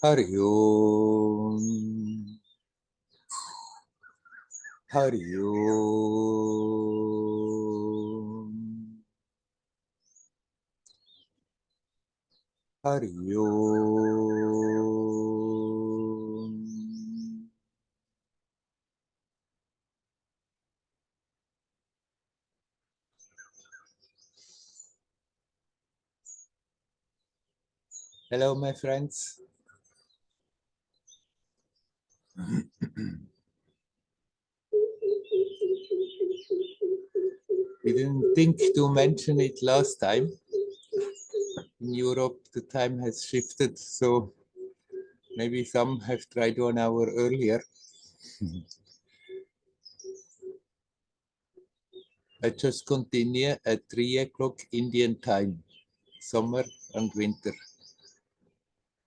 Hari Om. Hari Om. Hari Om. Hello, my friends. We didn't think to mention it last time. In Europe, the time has shifted, so maybe some have tried 1 hour earlier. I just continue at 3 o'clock Indian time, summer and winter.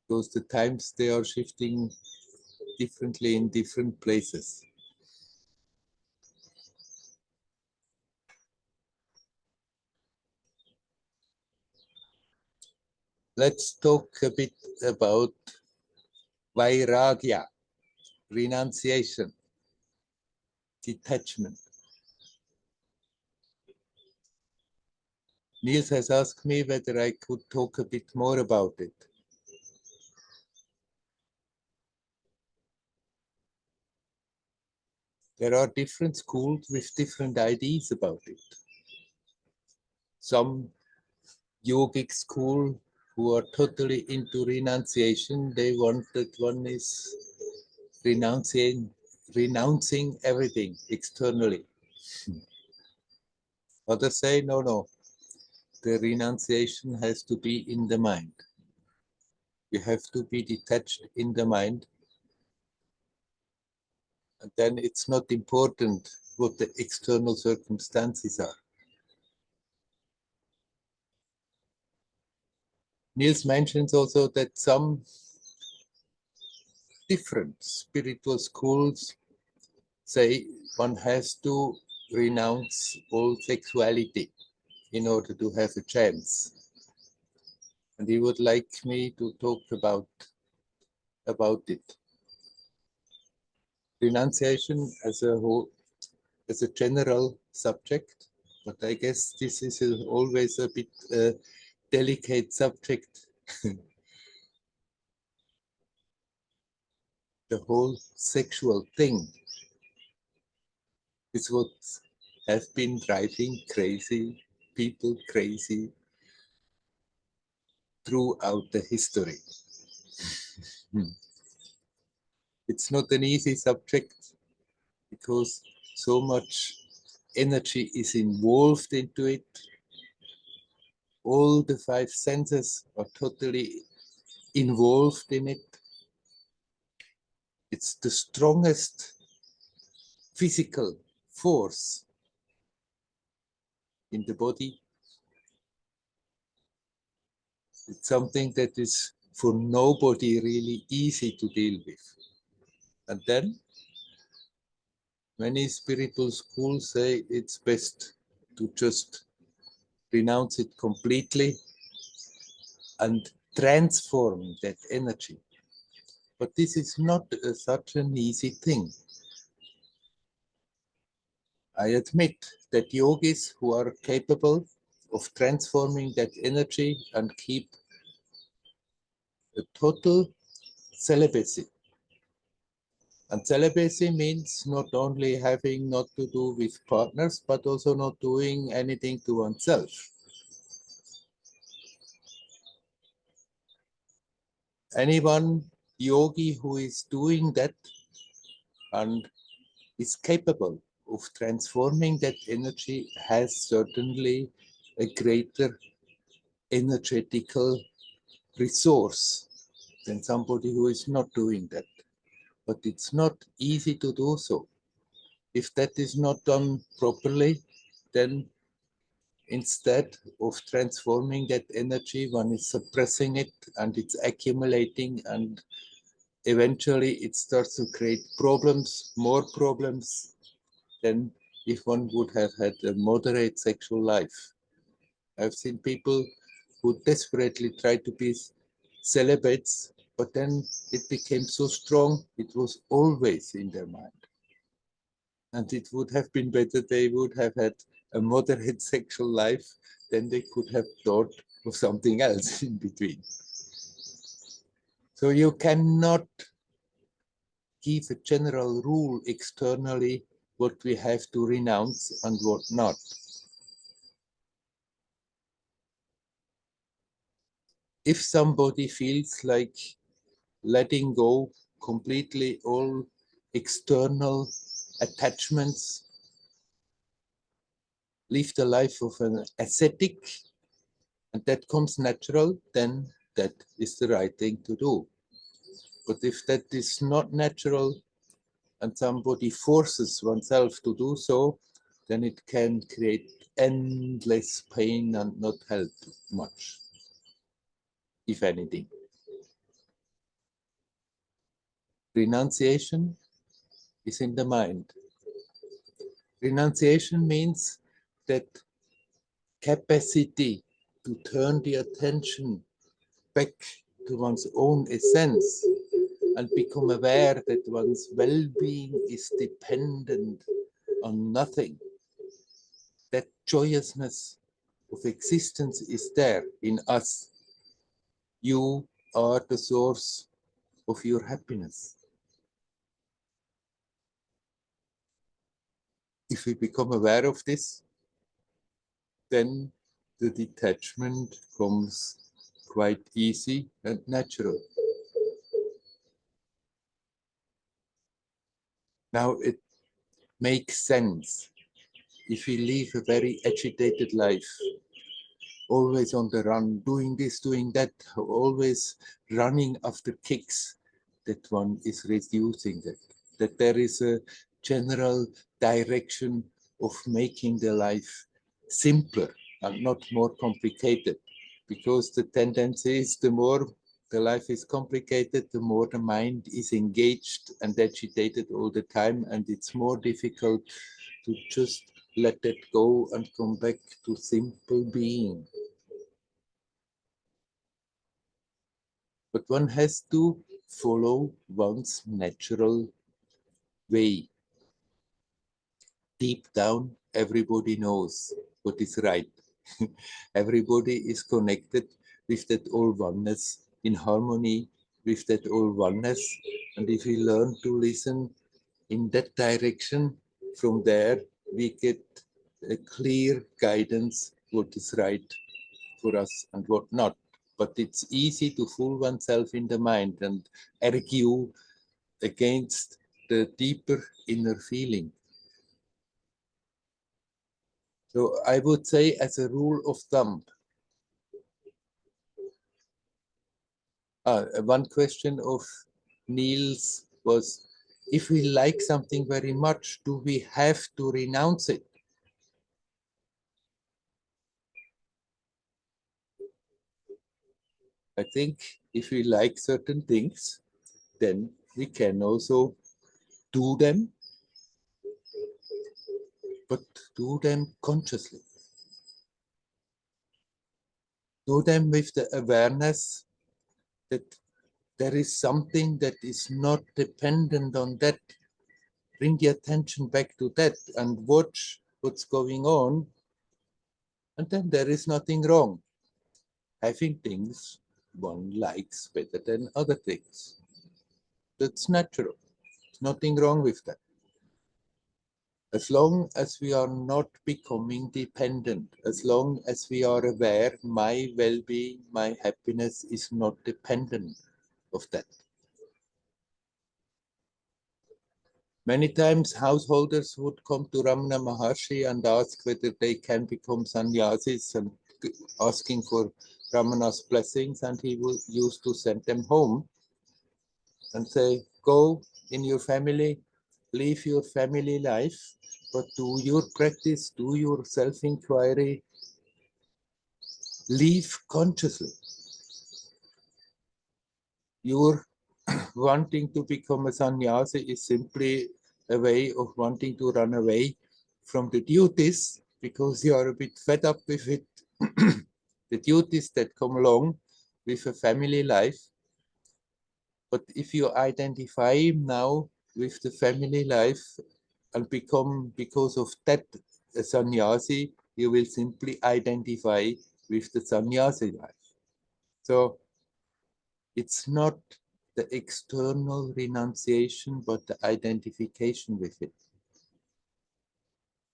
Because the times they are shifting differently in different places. Let's talk a bit about vairagya, renunciation, detachment. Niels has asked me whether I could talk a bit more about it. There are different schools with different ideas about it. Some yogic school who are totally into renunciation, they want that one is renouncing everything externally. Others say, no, the renunciation has to be in the mind. You have to be detached in the mind. And then it's not important what the external circumstances are. Niels mentions also that some different spiritual schools say one has to renounce all sexuality in order to have a chance. And he would like me to talk about it. Renunciation as a whole, as a general subject, but I guess this is always a bit delicate subject. The whole sexual thing is what has been driving people crazy throughout the history. It's not an easy subject because so much energy is involved into it. All the 5 senses are totally involved in it. It's the strongest physical force in the body. It's something that is for nobody really easy to deal with. And then many spiritual schools say it's best to just renounce it completely and transform that energy. But this is not such an easy thing. I admit that yogis who are capable of transforming that energy and keep a total celibacy. And celibacy means not only having not to do with partners, but also not doing anything to oneself. Anyone yogi who is doing that and is capable of transforming that energy has certainly a greater energetical resource than somebody who is not doing that. But it's not easy to do so. If that is not done properly, then instead of transforming that energy, one is suppressing it and it's accumulating, and eventually it starts to create problems, more problems than if one would have had a moderate sexual life. I've seen people who desperately try to be celibates but then it became so strong, it was always in their mind. And it would have been better they would have had a moderate sexual life, then they could have thought of something else in between. So you cannot give a general rule externally what we have to renounce and what not. If somebody feels like letting go completely all external attachments, live the life of an ascetic, and that comes natural, then that is the right thing to do. But if that is not natural and somebody forces oneself to do so, then it can create endless pain and not help much, if anything. Renunciation is in the mind. Renunciation means that capacity to turn the attention back to one's own essence and become aware that one's well-being is dependent on nothing. That joyousness of existence is there in us. You are the source of your happiness. If we become aware of this, then the detachment comes quite easy and natural. Now it makes sense if we live a very agitated life, always on the run, doing this, doing that, always running after kicks, that one is reducing that there is a general direction of making the life simpler and not more complicated, because the tendency is the more the life is complicated, the more the mind is engaged and agitated all the time, and it's more difficult to just let it go and come back to simple being. But one has to follow one's natural way. Deep down, everybody knows what is right. Everybody is connected with that all oneness, in harmony with that all oneness. And if we learn to listen in that direction, from there we get a clear guidance what is right for us and what not. But it's easy to fool oneself in the mind and argue against the deeper inner feeling. So I would say, as a rule of thumb, one question of Niels was, if we like something very much, do we have to renounce it? I think if we like certain things, then we can also do them, but do them consciously. Do them with the awareness that there is something that is not dependent on that. Bring the attention back to that and watch what's going on, and then there is nothing wrong. Having things one likes better than other things. That's natural. There's nothing wrong with that. As long as we are not becoming dependent, as long as we are aware my well-being, my happiness is not dependent of that. Many times householders would come to Ramana Maharshi and ask whether they can become sannyasis and asking for Ramana's blessings, and he used to send them home and say, go in your family, live your family life, but do your practice, do your self-inquiry, live consciously. Your wanting to become a sannyasi is simply a way of wanting to run away from the duties because you are a bit fed up with it. The duties that come along with a family life. But if you identify now with the family life and become, because of that, a sannyasi, you will simply identify with the sannyasi life. So it's not the external renunciation, but the identification with it.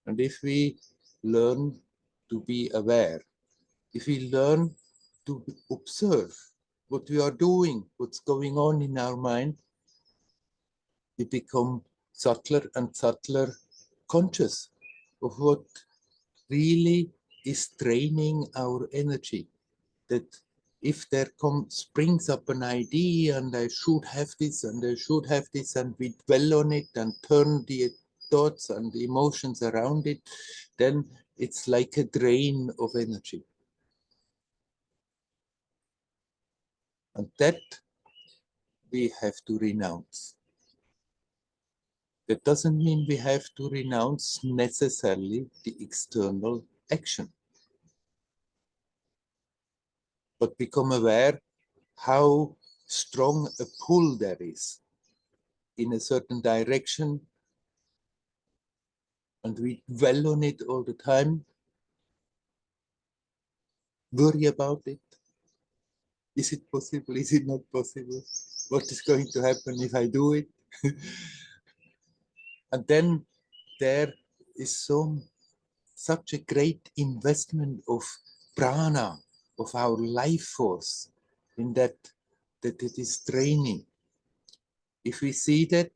And if we learn to be aware, if we learn to observe what we are doing, what's going on in our mind, we become subtler and subtler conscious of what really is draining our energy. That if there springs up an idea and I should have this and I should have this, and we dwell on it and turn the thoughts and the emotions around it, then it's like a drain of energy. And that we have to renounce. That doesn't mean we have to renounce necessarily the external action, but become aware how strong a pull there is in a certain direction, and we dwell on it all the time, worry about it. Is it possible? Is it not possible? What is going to happen if I do it? And then there is such a great investment of prana, of our life force, in that it is draining. If we see that,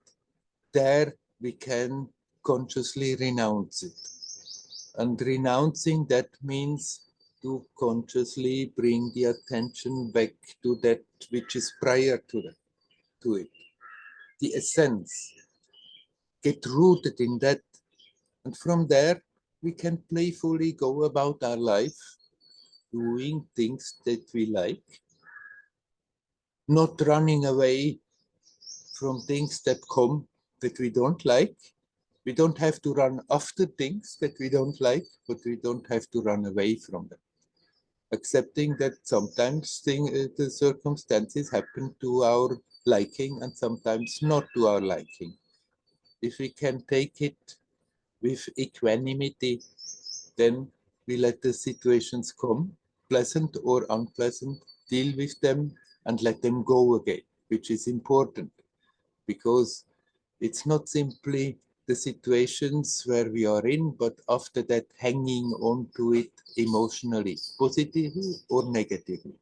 there we can consciously renounce it. And renouncing that means to consciously bring the attention back to that which is prior to it. The essence. Get rooted in that. And from there, we can playfully go about our life, doing things that we like, not running away from things that come that we don't like. We don't have to run after things that we don't like, but we don't have to run away from them. Accepting that sometimes the circumstances happen to our liking and sometimes not to our liking. If we can take it with equanimity, then we let the situations come, pleasant or unpleasant, deal with them and let them go again, which is important, because it's not simply the situations where we are in, but after that hanging on to it emotionally, positively or negatively.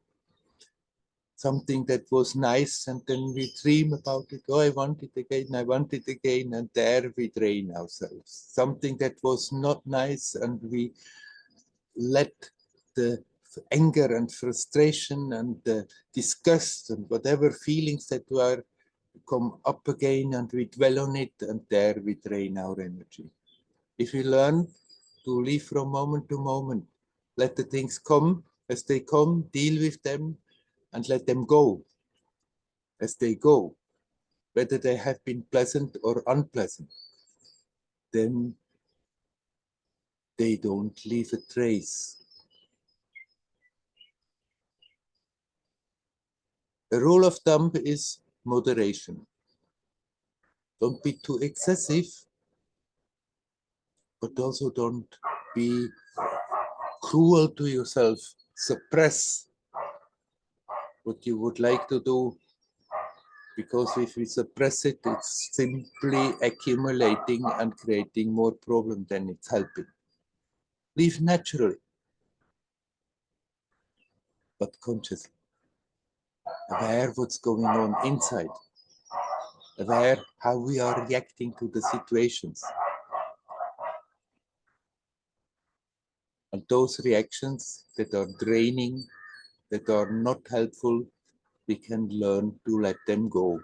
Something that was nice, and then we dream about it. Oh, I want it again, I want it again, and there we drain ourselves. Something that was not nice, and we let the anger and frustration and the disgust and whatever feelings that were come up again, and we dwell on it, and there we drain our energy. If we learn to live from moment to moment, let the things come as they come, deal with them, and let them go as they go, whether they have been pleasant or unpleasant, then they don't leave a trace. The rule of thumb is moderation. Don't be too excessive, but also don't be cruel to yourself. Suppress what you would like to do, because if we suppress it, it's simply accumulating and creating more problem than it's helping. Live naturally, but consciously. Aware what's going on inside. Aware how we are reacting to the situations. And those reactions that are draining, that are not helpful, we can learn to let them go.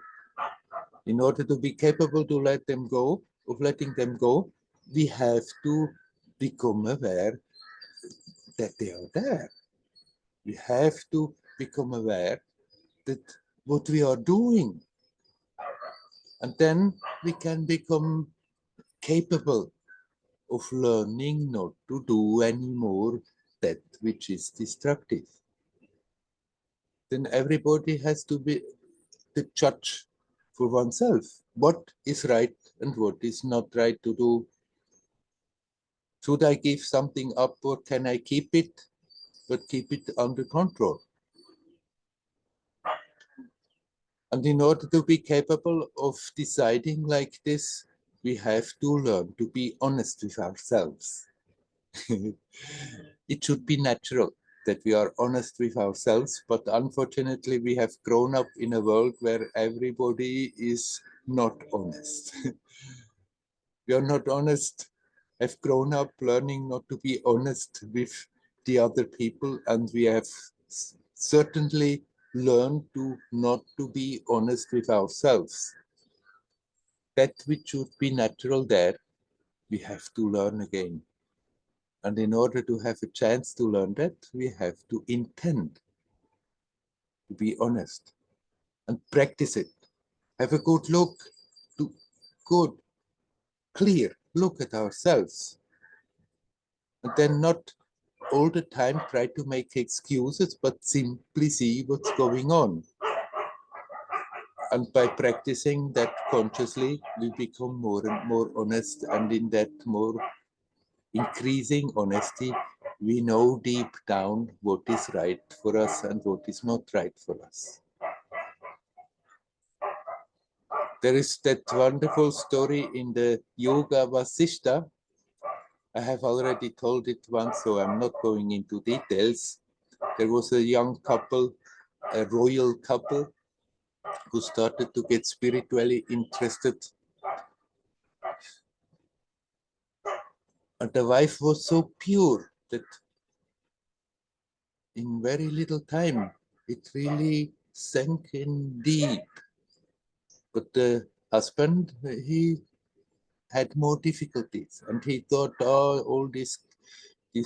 In order to be capable to let them go, of letting them go, we have to become aware that they are there. We have to become aware that what we are doing, and then we can become capable of learning not to do anymore that which is destructive. Then everybody has to be the judge for oneself. What is right and what is not right to do? Should I give something up or can I keep it, but keep it under control? And in order to be capable of deciding like this, we have to learn to be honest with ourselves. It should be natural that we are honest with ourselves, but unfortunately we have grown up in a world where everybody is not honest. We are not honest. I've grown up learning not to be honest with the other people, and we have certainly learned to not to be honest with ourselves. That which should be natural there, we have to learn again. And in order to have a chance to learn that, we have to intend to be honest and practice it. Have a good look, to good, clear look at ourselves. And then not all the time try to make excuses, but simply see what's going on. And by practicing that consciously, we become more and more honest, and in that more increasing honesty, we know deep down what is right for us and what is not right for us. There is that wonderful story in the Yoga Vasishta. I have already told it once, so I'm not going into details. There was a young couple, a royal couple, who started to get spiritually interested. And the wife was so pure that in very little time, it really sank in deep. But the husband, he had more difficulties, and he thought, oh, all this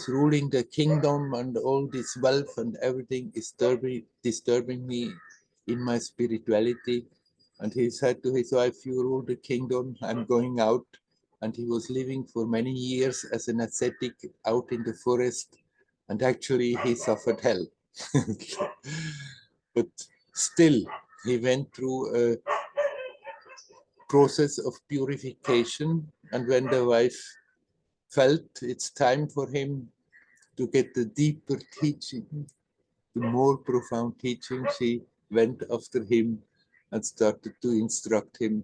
ruling the kingdom and all this wealth and everything is disturbing me in my spirituality. And he said to his wife, you rule the kingdom, I'm going out. And he was living for many years as an ascetic out in the forest, and actually he suffered hell. But still, he went through a process of purification, and when the wife felt it's time for him to get the deeper teaching, the more profound teaching, she went after him and started to instruct him.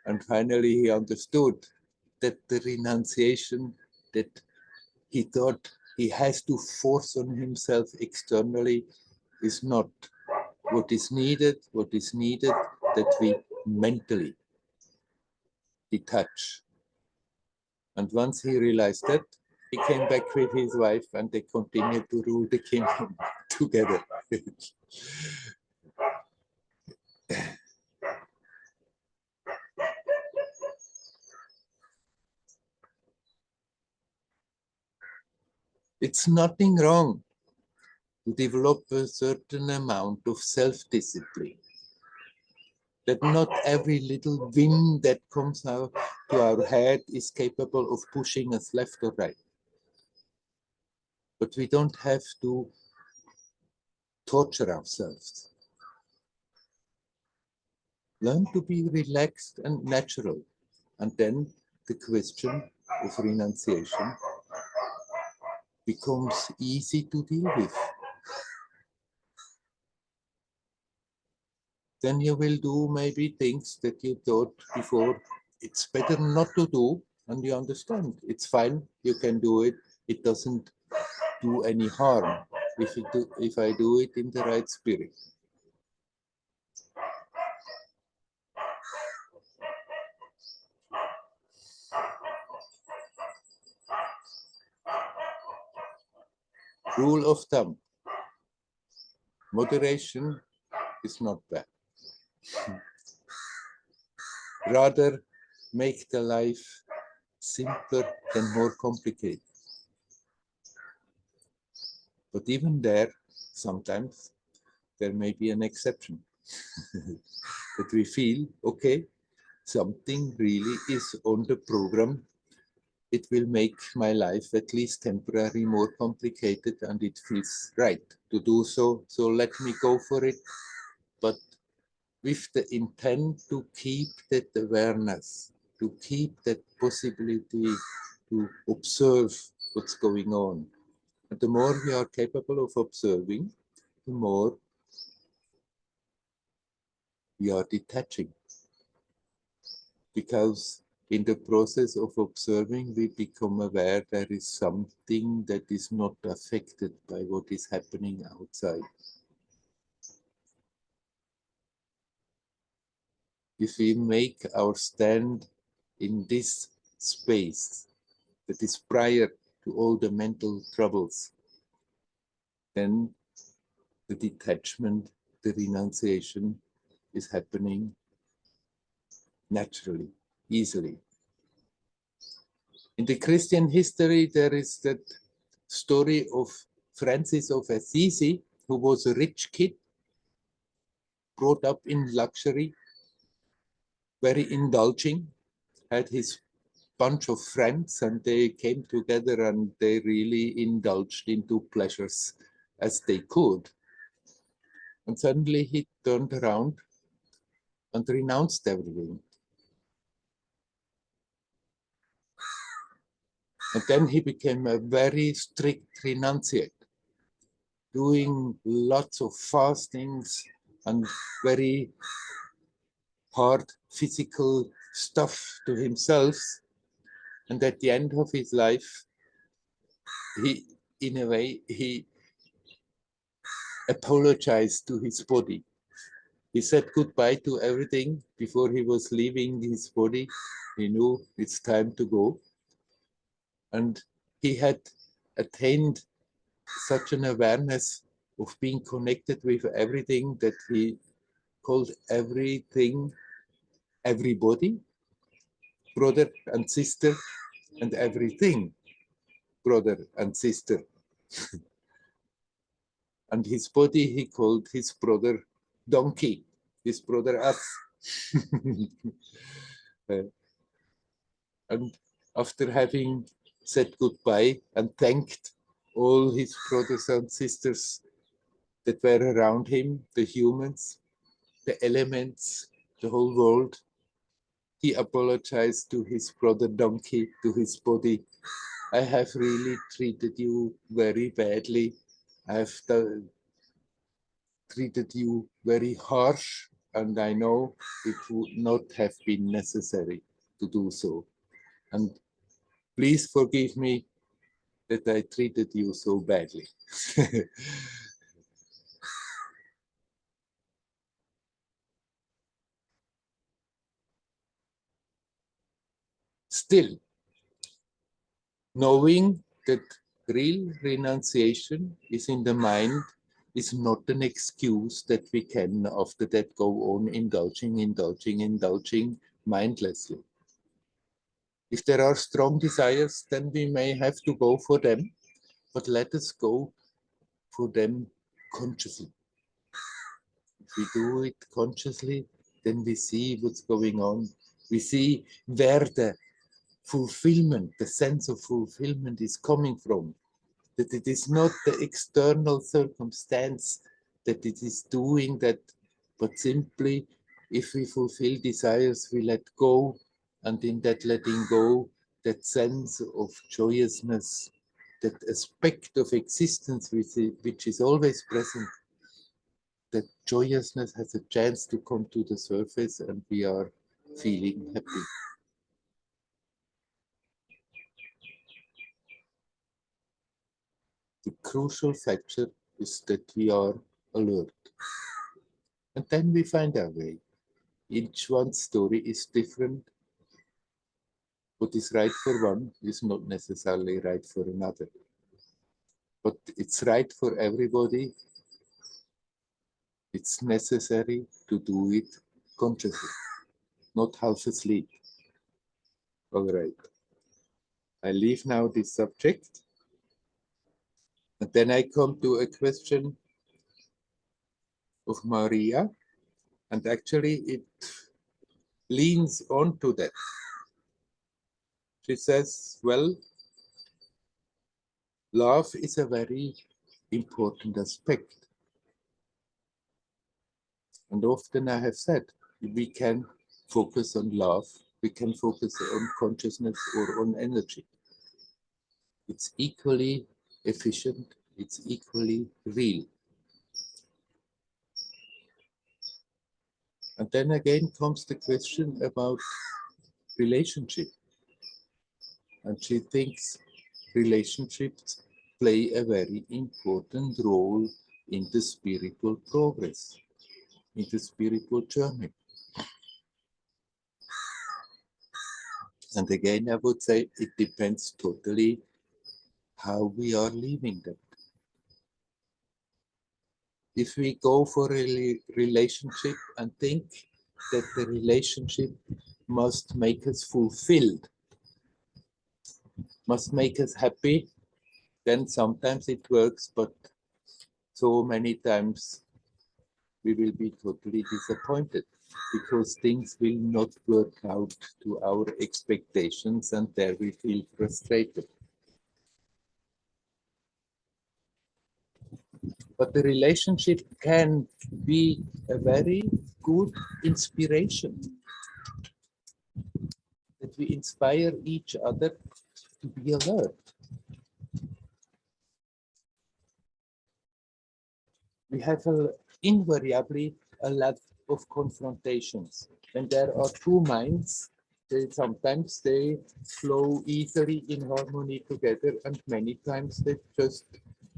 And finally he understood that the renunciation that he thought he has to force on himself externally is not what is needed. What is needed that we mentally detach. And once he realized that, he came back with his wife and they continued to rule the kingdom together. It's nothing wrong to develop a certain amount of self-discipline. That not every little wind that comes out to our head is capable of pushing us left or right. But we don't have to torture ourselves. Learn to be relaxed and natural. And then the question of renunciation becomes easy to deal with. Then you will do maybe things that you thought before it's better not to do, and you understand it's fine, you can do it, it doesn't do any harm if I do it in the right spirit. Rule of thumb: moderation is not bad. Rather, make the life simpler than more complicated. But even there, sometimes there may be an exception. That we feel, okay, something really is on the program. It will make my life at least temporarily more complicated, and it feels right to do so. So let me go for it. But with the intent to keep that awareness, to keep that possibility to observe what's going on. And the more we are capable of observing, the more we are detaching. Because in the process of observing, we become aware there is something that is not affected by what is happening outside. If we make our stand in this space that is prior to all the mental troubles, then the detachment, the renunciation is happening naturally, easily. In the Christian history, there is that story of Francis of Assisi, who was a rich kid, brought up in luxury, very indulging, had his bunch of friends, and they came together and they really indulged into pleasures as they could. And suddenly he turned around and renounced everything. And then he became a very strict renunciate, doing lots of fastings and very hard physical stuff to himself. And at the end of his life, he, in a way, he apologized to his body. He said goodbye to everything before he was leaving his body. He knew it's time to go. And he had attained such an awareness of being connected with everything that he called everything, everybody, brother and sister, and everything, brother and sister. And his body he called his brother donkey, his brother us. And after having said goodbye and thanked all his brothers and sisters that were around him, the humans, the elements, the whole world, he apologized to his brother donkey, to his body. I have really treated you very badly. I have treated you very harsh, and I know it would not have been necessary to do so. And please forgive me that I treated you so badly. Still, knowing that real renunciation is in the mind is not an excuse that we can after that go on indulging mindlessly. If there are strong desires, then we may have to go for them, but let us go for them consciously. If we do it consciously, then we see what's going on. We see where the fulfillment, the sense of fulfillment is coming from. That it is not the external circumstance that it is doing that, but simply if we fulfill desires, we let go, and in that letting go, that sense of joyousness, that aspect of existence which is always present, that joyousness has a chance to come to the surface and we are feeling happy. The crucial factor is that we are alert. And then we find our way. Each one's story is different. What is right for one is not necessarily right for another. But it's right for everybody. It's necessary to do it consciously, not half asleep. All right. I leave now this subject. And then I come to a question of Maria. And actually it leans onto that. She says, well, love is a very important aspect. And often I have said, we can focus on love, we can focus on consciousness or on energy. It's equally efficient, it's equally real. And then again comes the question about relationship. And she thinks relationships play a very important role in the spiritual progress, in the spiritual journey. And again, I would say it depends totally how we are living them. If we go for a relationship and think that the relationship must make us fulfilled, must make us happy, then sometimes it works, but so many times we will be totally disappointed because things will not work out to our expectations, and there we feel frustrated. But the relationship can be a very good inspiration, that we inspire each other to be alert. We have invariably a lot of confrontations. When there are two minds, sometimes they flow easily in harmony together, and many times they just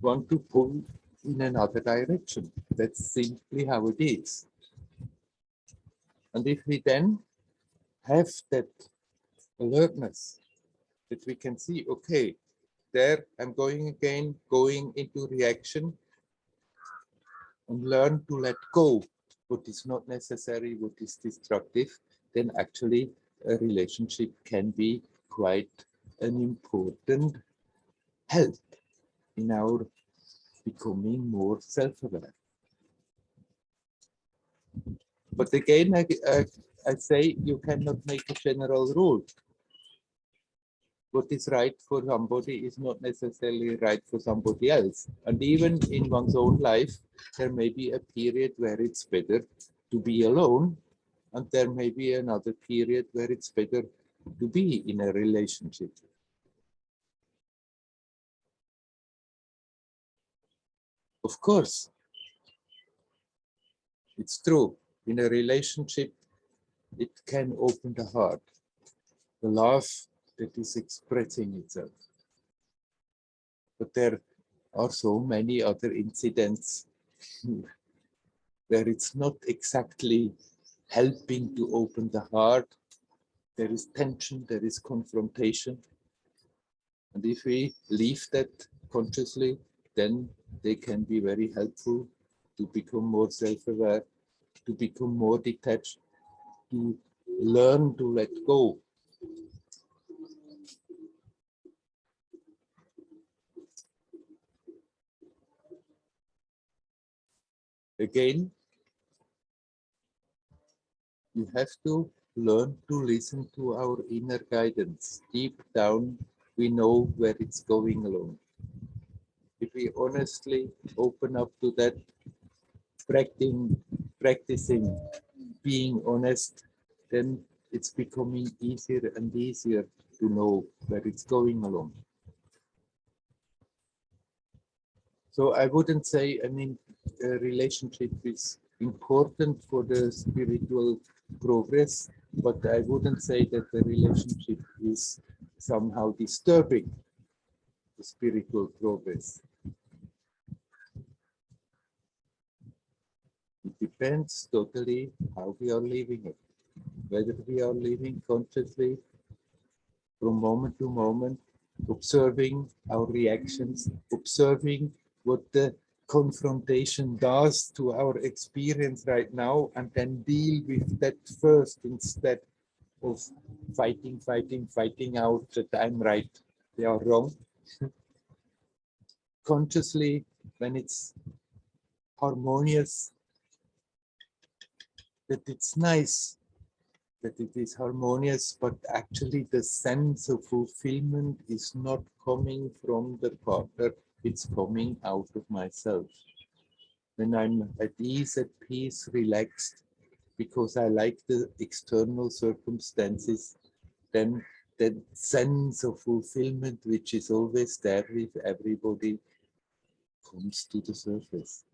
want to pull in another direction. That's simply how it is. And if we then have that alertness, that we can see, okay, there I'm going again, going into reaction, and learn to let go what is not necessary, what is destructive, then actually a relationship can be quite an important help in our becoming more self-aware. But again, I say you cannot make a general rule. What is right for somebody is not necessarily right for somebody else. And even in one's own life, there may be a period where it's better to be alone, and there may be another period where it's better to be in a relationship. Of course, it's true. In a relationship, it can open the heart, the love that is expressing itself. But there are so many other incidents where it's not exactly helping to open the heart. There is tension, there is confrontation. And if we leave that consciously, then they can be very helpful to become more self-aware, to become more detached, to learn to let go. Again, you have to learn to listen to our inner guidance. Deep down, we know where it's going along. If we honestly open up to that, practicing being honest, then it's becoming easier and easier to know where it's going along. So I wouldn't say, I mean, a relationship is important for the spiritual progress, but I wouldn't say that the relationship is somehow disturbing the spiritual progress. It depends totally how we are living it, whether we are living consciously from moment to moment, observing our reactions, observing what the confrontation does to our experience right now, and then deal with that first instead of fighting out that I'm right, they are wrong. Consciously, when it's harmonious, that it's nice, that it is harmonious, but actually the sense of fulfillment is not coming from the partner, it's coming out of myself. when I'm at ease, at peace, relaxed, because I like the external circumstances, then that sense of fulfillment, which is always there with everybody, comes to the surface.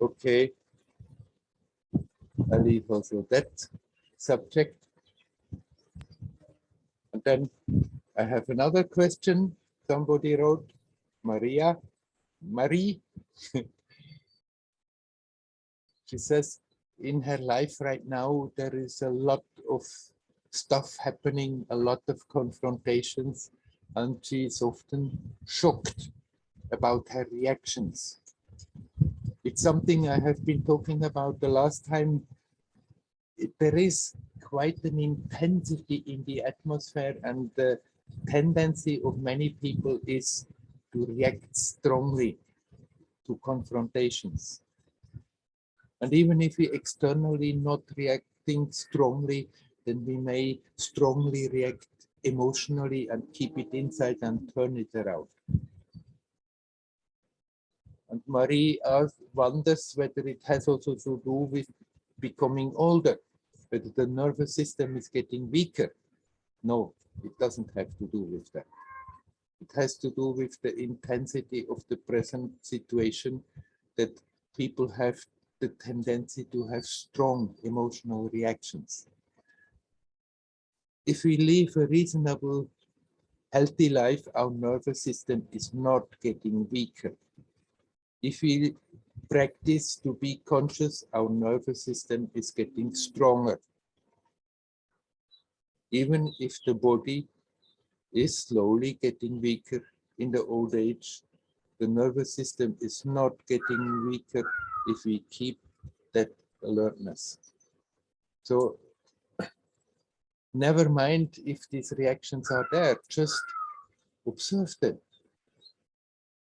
Okay, I leave also that subject. And then I have another question somebody wrote, Marie. She says, in her life right now, there is a lot of stuff happening, a lot of confrontations, and she is often shocked about her reactions. It's something I have been talking about the last time. There is quite an intensity in the atmosphere, and the tendency of many people is to react strongly to confrontations. And even if we externally not reacting strongly, then we may strongly react emotionally and keep it inside and turn it around. And Marie wonders whether it has also to do with becoming older, whether the nervous system is getting weaker. No, it doesn't have to do with that. It has to do with the intensity of the present situation, that people have the tendency to have strong emotional reactions. If we live a reasonable, healthy life, our nervous system is not getting weaker. If we practice to be conscious, our nervous system is getting stronger. Even if the body is slowly getting weaker in the old age, the nervous system is not getting weaker if we keep that alertness. So never mind if these reactions are there, just observe them.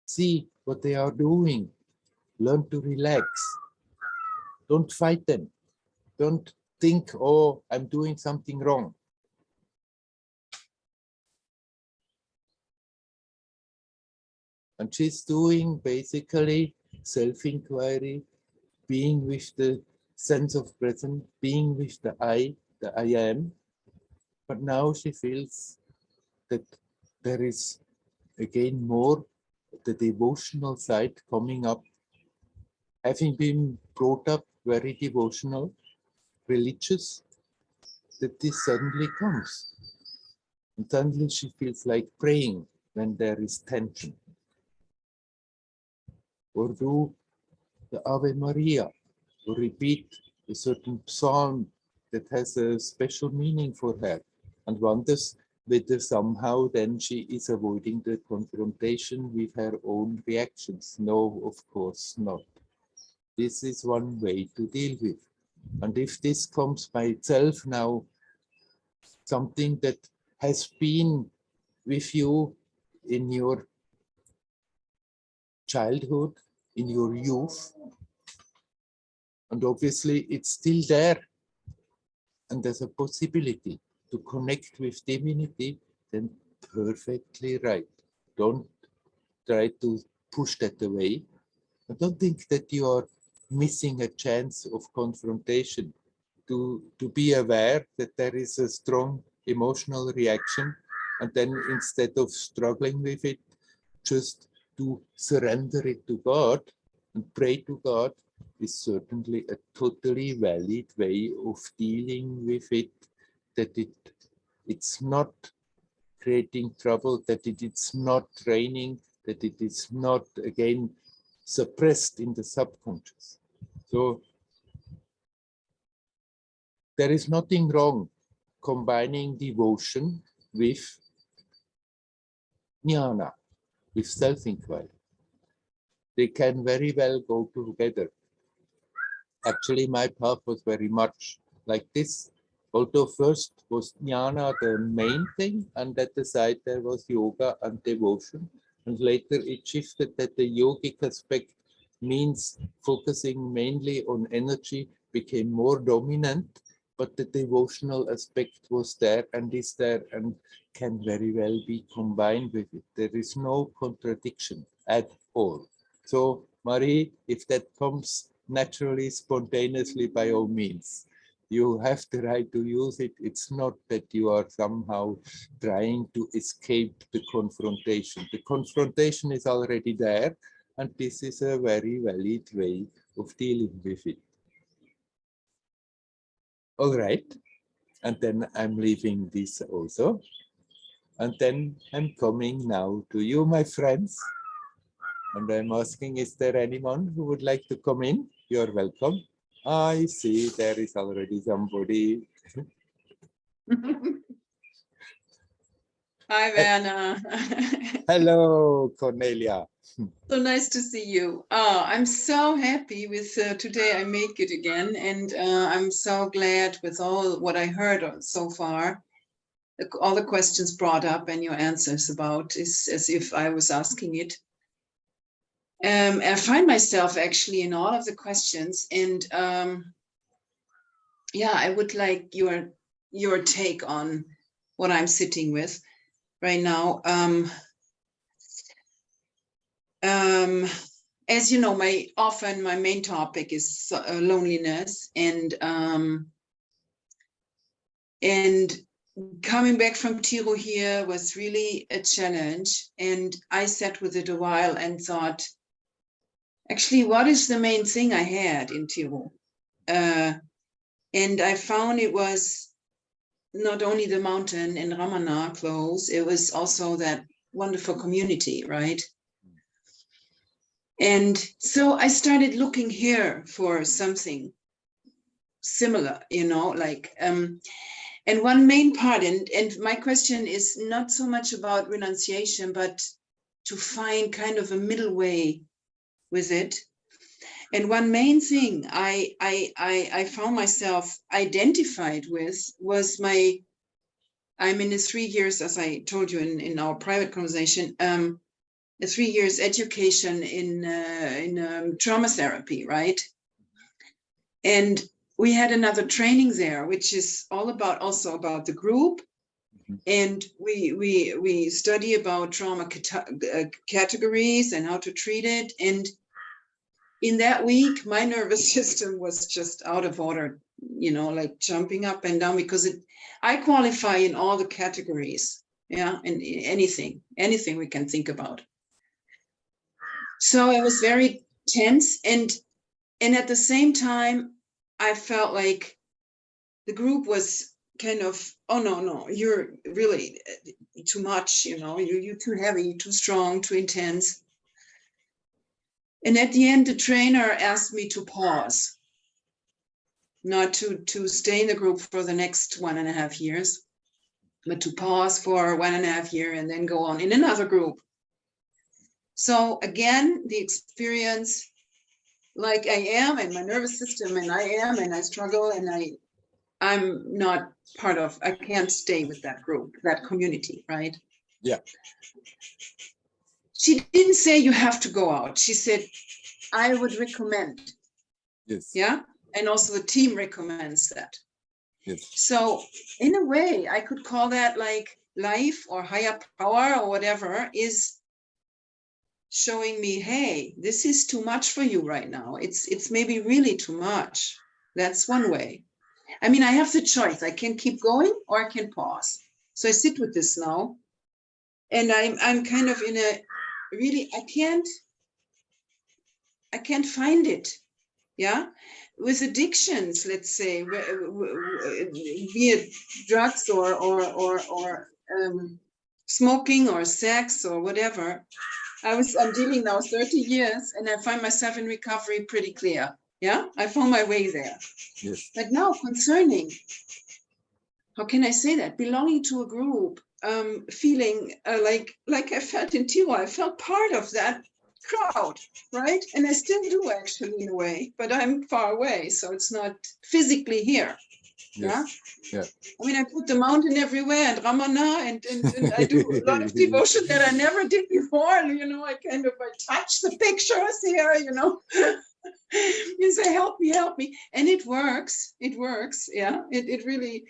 See what they are doing. Learn to relax. Don't fight them. Don't think, oh, I'm doing something wrong. And she's doing basically self-inquiry, being with the sense of presence, being with the I am. But now she feels that there is again more the devotional side coming up. Having been brought up very devotional, religious, that this suddenly comes. And suddenly she feels like praying when there is tension. Or do the Ave Maria, or repeat a certain psalm that has a special meaning for her, and wonders whether somehow then she is avoiding the confrontation with her own reactions. No, of course not. This is one way to deal with. And if this comes by itself now, something that has been with you in your childhood, in your youth, and obviously it's still there, and there's a possibility to connect with divinity, then perfectly right. Don't try to push that away. I don't think that you are missing a chance of confrontation. To be aware that there is a strong emotional reaction, and then instead of struggling with it, just to surrender it to God and pray to God is certainly a totally valid way of dealing with it, that it's not creating trouble, that it's not draining, that it is not, again, suppressed in the subconscious. So there is nothing wrong combining devotion with jnana, with self-inquiry. They can very well go together. Actually, my path was very much like this. Although first was jnana the main thing, and at the side there was yoga and devotion. And later it shifted that the yogic aspect means focusing mainly on energy became more dominant. but the devotional aspect was there and is there and can very well be combined with it. There is no contradiction at all. So, Marie, if that comes naturally, spontaneously, by all means, you have the right to use it. It's not that you are somehow trying to escape the confrontation. The confrontation is already there, and this is a very valid way of dealing with it. All right, and then I'm leaving this also. And then I'm coming now to you, my friends. And I'm asking, is there anyone who would like to come in? You're welcome. I see there is already somebody. Hi, Werner. Hello, Cornelia. So nice to see you. Oh, I'm so happy with today I make it again. And I'm so glad with all what I heard so far. All the questions brought up and your answers about is as if I was asking it. I find myself actually in all of the questions, and yeah, I would like your take on what I'm sitting with right now. As you know, my main topic is loneliness, and coming back from Tiro here was really a challenge. And I sat with it a while and thought, actually, what is the main thing I had in Tiro? And I found it was not only the mountain in Ramana close, it was also that wonderful community, right? And so I started looking here for something similar, like, and one main part, and my question is not so much about renunciation, but to find kind of a middle way with it. And one main thing I found myself identified with was I'm in the 3 years, as I told you in our private conversation, a 3 years education in trauma therapy, right? And we had another training there, which is all about the group. And we study about trauma categories and how to treat it. And in that week, my nervous system was just out of order, like jumping up and down, because I qualify in all the categories, yeah, and anything we can think about. So I was very tense, and at the same time, I felt like the group was kind of, oh no, you're really too much, you're too heavy, too strong, too intense. And at the end, the trainer asked me to pause, not to stay in the group for the next 1.5 years, but to pause for 1.5 years and then go on in another group. So again, the experience, like I am, and my nervous system, and I struggle, and I'm not part of, I can't stay with that group, that community, right? Yeah. She didn't say you have to go out. She said, I would recommend. Yes. Yeah. And also the team recommends that. Yes. So in a way, I could call that like life or higher power or whatever is showing me, hey, this is too much for you right now. It's maybe really too much. That's one way. I mean, I have the choice. I can keep going or I can pause. So I sit with this now. And I'm kind of in a really, I can't find it. Yeah. With addictions, let's say, be it drugs or smoking or sex or whatever. I'm dealing now 30 years, and I find myself in recovery pretty clear. Yeah, I found my way there. Yes. But now concerning, how can I say that? Belonging to a group, feeling like I felt in Tiro, I felt part of that crowd, right? And I still do actually in a way, but I'm far away, so it's not physically here. Yes. Yeah. I mean, I put the mountain everywhere and Ramana, and I do a lot of devotion that I never did before. I touch the pictures here, You say, help me. And it works. Yeah, it really,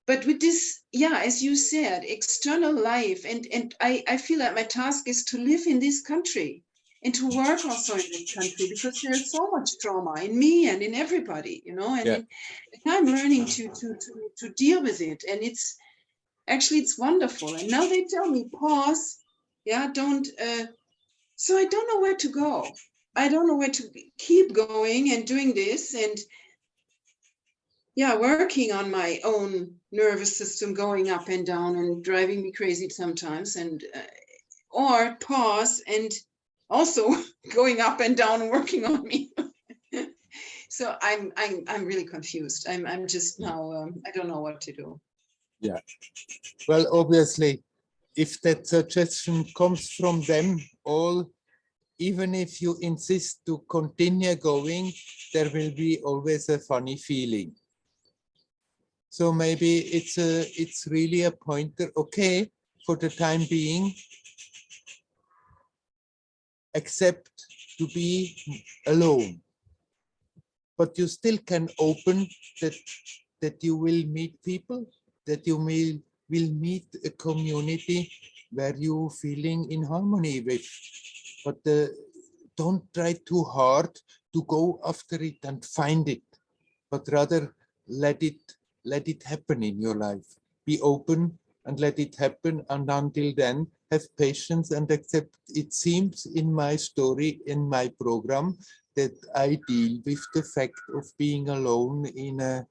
but with this, yeah, as you said, external life, and I feel that my task is to live in this country and to work also in this country, because there's so much trauma in me and in everybody, and Yeah. and I'm learning to deal with it. And it's actually, it's wonderful. And now they tell me, pause, yeah, don't, so I don't know where to go. I don't know where to keep going and doing this, and yeah, working on my own nervous system, going up and down and driving me crazy sometimes, and or pause and also going up and down and working on me. So I'm really confused. I'm just now, I don't know what to do. Yeah. Well, obviously, if that suggestion comes from them all, even if you insist to continue going, there will be always a funny feeling. So maybe it's really a pointer. Okay, for the time being, accept to be alone, but you still can open that you will meet people, that you will meet a community where you feeling in harmony with. But don't try too hard to go after it and find it, but rather let it happen in your life. Be open and let it happen, and until then, have patience and accept. It seems in my story, in my program, that I deal with the fact of being alone in a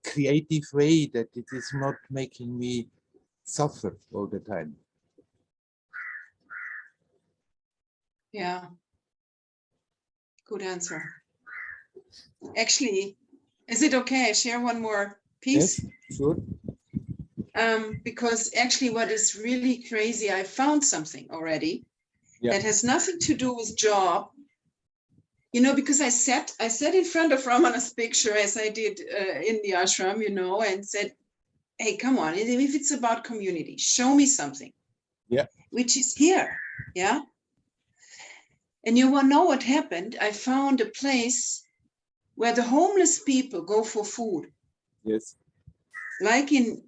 creative way, that it is not making me suffer all the time. Yeah, good answer. Actually, is it okay I share one more piece? Yes, sure. Because actually what is really crazy, I found something already that has nothing to do with job. Because I sat in front of Ramana's picture, as I did in the ashram, and said, hey, come on, if it's about community, show me something. Yeah. Which is here. Yeah. And you want to know what happened? I found a place where the homeless people go for food. Yes. Like and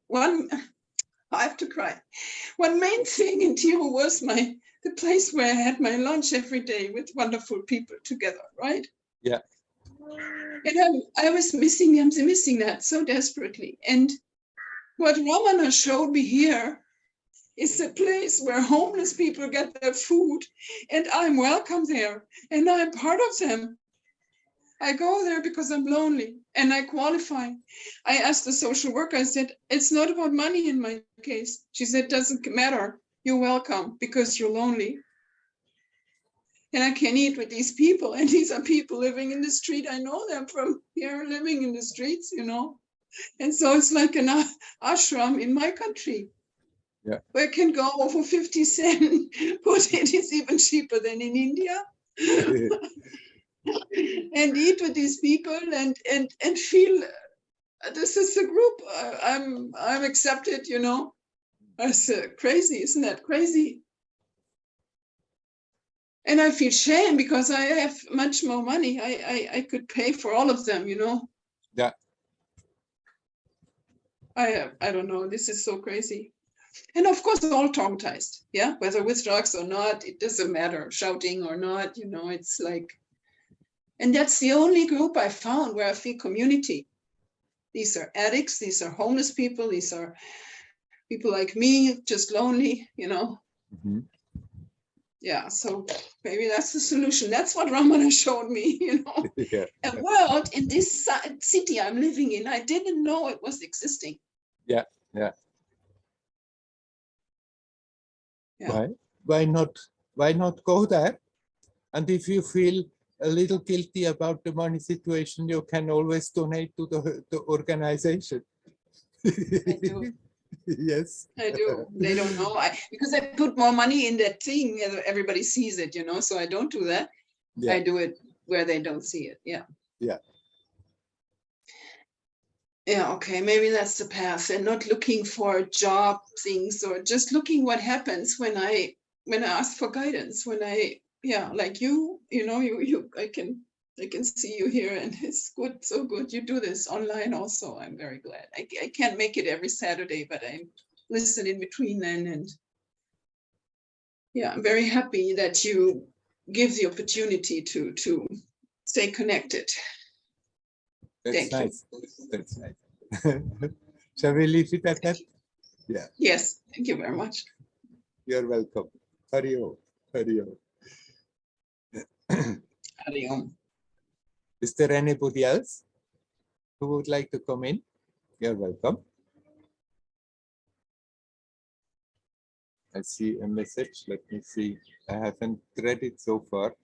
one, I have to cry. One main thing in Tiru was the place where I had my lunch every day with wonderful people together, right? Yeah. And I was missing that so desperately. And what Ramana showed me here is a place where homeless people get their food, and I'm welcome there, and I'm part of them. I go there because I'm lonely and I qualify. I asked the social worker, I said, it's not about money in my case. She said, doesn't matter. You're welcome because you're lonely. And I can eat with these people. And these are people living in the street. I know them from here, living in the streets, And so it's like an ashram in my country. Yeah. Where I can go for 50 cents, but it is even cheaper than in India. And eat with these people and feel this is the group I'm accepted, That's crazy, isn't that crazy? And I feel shame because I have much more money. I could pay for all of them, Yeah. I don't know. This is so crazy. And of course, all traumatized. Yeah, whether with drugs or not, it doesn't matter. Shouting or not, it's like. And that's the only group I found where I feel community. These are addicts. These are homeless people. These are people like me, just lonely, Mm-hmm. Yeah, so maybe that's the solution. That's what Ramana showed me, Yeah. A world in this city I'm living in, I didn't know it was existing. Yeah. Yeah. Yeah. Why not go there? And if you feel a little guilty about the money situation, you can always donate to the organization. I do. Yes. I do. They don't know. Because I put more money in that thing, everybody sees it, so I don't do that. Yeah. I do it where they don't see it. Yeah. Yeah. Yeah, okay, maybe that's the path, and not looking for job things, or just looking what happens when I when I ask for guidance, when I, yeah, like you know, I can see you here, and it's good, so good. You do this online also. I'm very glad. I can't make it every Saturday, but I listen in between then, and yeah, I'm very happy that you give the opportunity to stay connected. That's Thank you. nice. That's nice. Shall we leave it at that? Yeah, Yes, thank you very much. you're welcome. Hari Om. Hari Om. Hari Om. Is there anybody else who would like to come in? You're welcome. I see a message. Let me see. I haven't read it so far.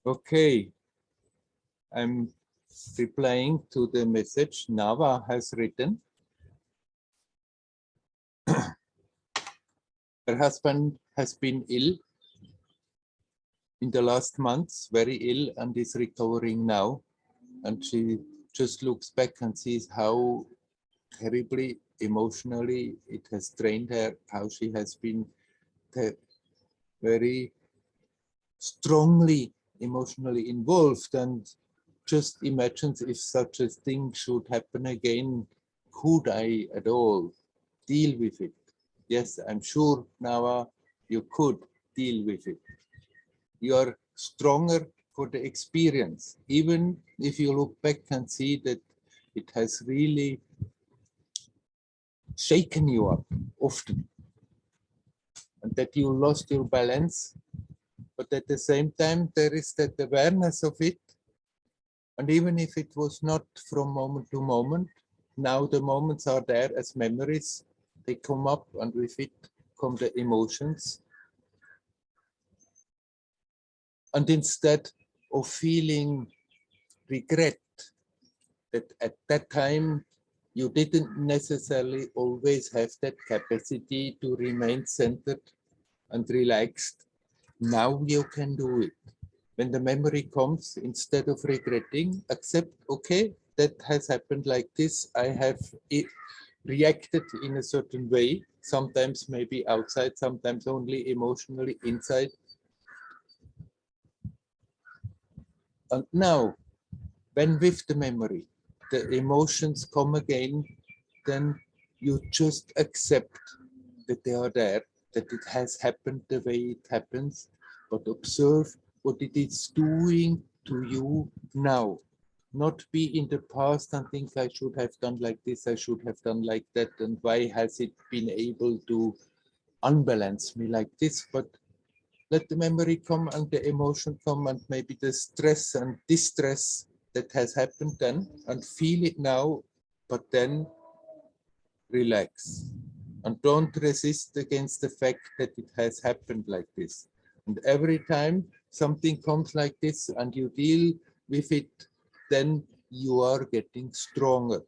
Okay. I'm replying to the message Nava has written. Her husband has been ill in the last months, very ill, and is recovering now. And she just looks back and sees how terribly emotionally it has strained her, how she has been very strongly emotionally involved, and just imagines if such a thing should happen again, could I at all deal with it? Yes, I'm sure, Nava, you could deal with it. You are stronger for the experience, even if you look back and see that it has really shaken you up often, and that you lost your balance. But at the same time, there is that awareness of it. And even if it was not from moment to moment, now the moments are there as memories. They come up, and with it come the emotions. And instead of feeling regret that at that time you didn't necessarily always have that capacity to remain centered and relaxed, now you can do it. When the memory comes, instead of regretting, accept, okay, that has happened like this. I have reacted in a certain way, sometimes maybe outside, sometimes only emotionally inside. And now, when with the memory, the emotions come again, then you just accept that they are there, that it has happened the way it happens, but observe what it is doing to you now. Not be in the past and think I should have done like this, I should have done like that, and why has it been able to unbalance me like this, but let the memory come and the emotion come and maybe the stress and distress that has happened then, and feel it now, but then relax. And don't resist against the fact that it has happened like this. And every time something comes like this and you deal with it, then you are getting stronger.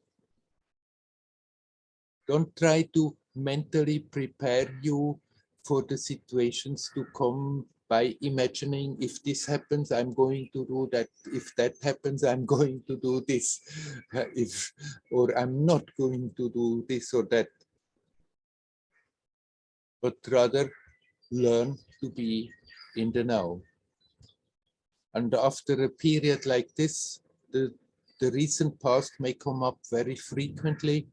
Don't try to mentally prepare you for the situations to come by imagining, if this happens, I'm going to do that. If that happens, I'm going to do this. Or I'm not going to do this or that. But rather learn to be in the now. And after a period like this, the recent past may come up very frequently,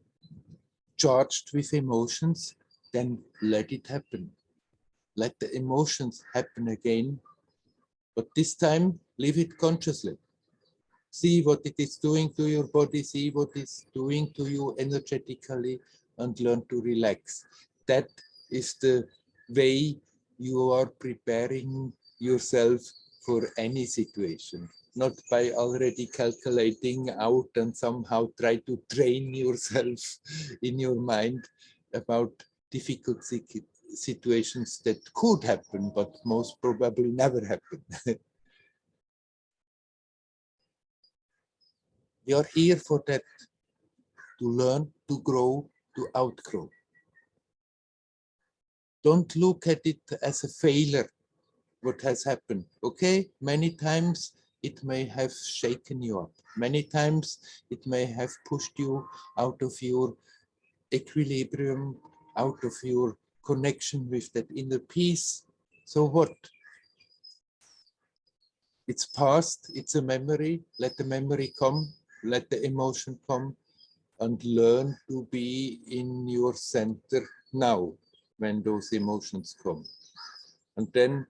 charged with emotions, then let it happen. Let the emotions happen again, but this time live it consciously. See what it is doing to your body, see what it's doing to you energetically, and learn to relax. That is the way you are preparing yourself for any situation, not by already calculating out and somehow try to train yourself in your mind about difficult situations that could happen, but most probably never happen. You're here for that, to learn, to grow, to outgrow. Don't look at it as a failure, what has happened. Okay, many times it may have shaken you up. Many times it may have pushed you out of your equilibrium, out of your connection with that inner peace. So what? It's past, it's a memory. Let the memory come, let the emotion come, and learn to be in your center now when those emotions come. And then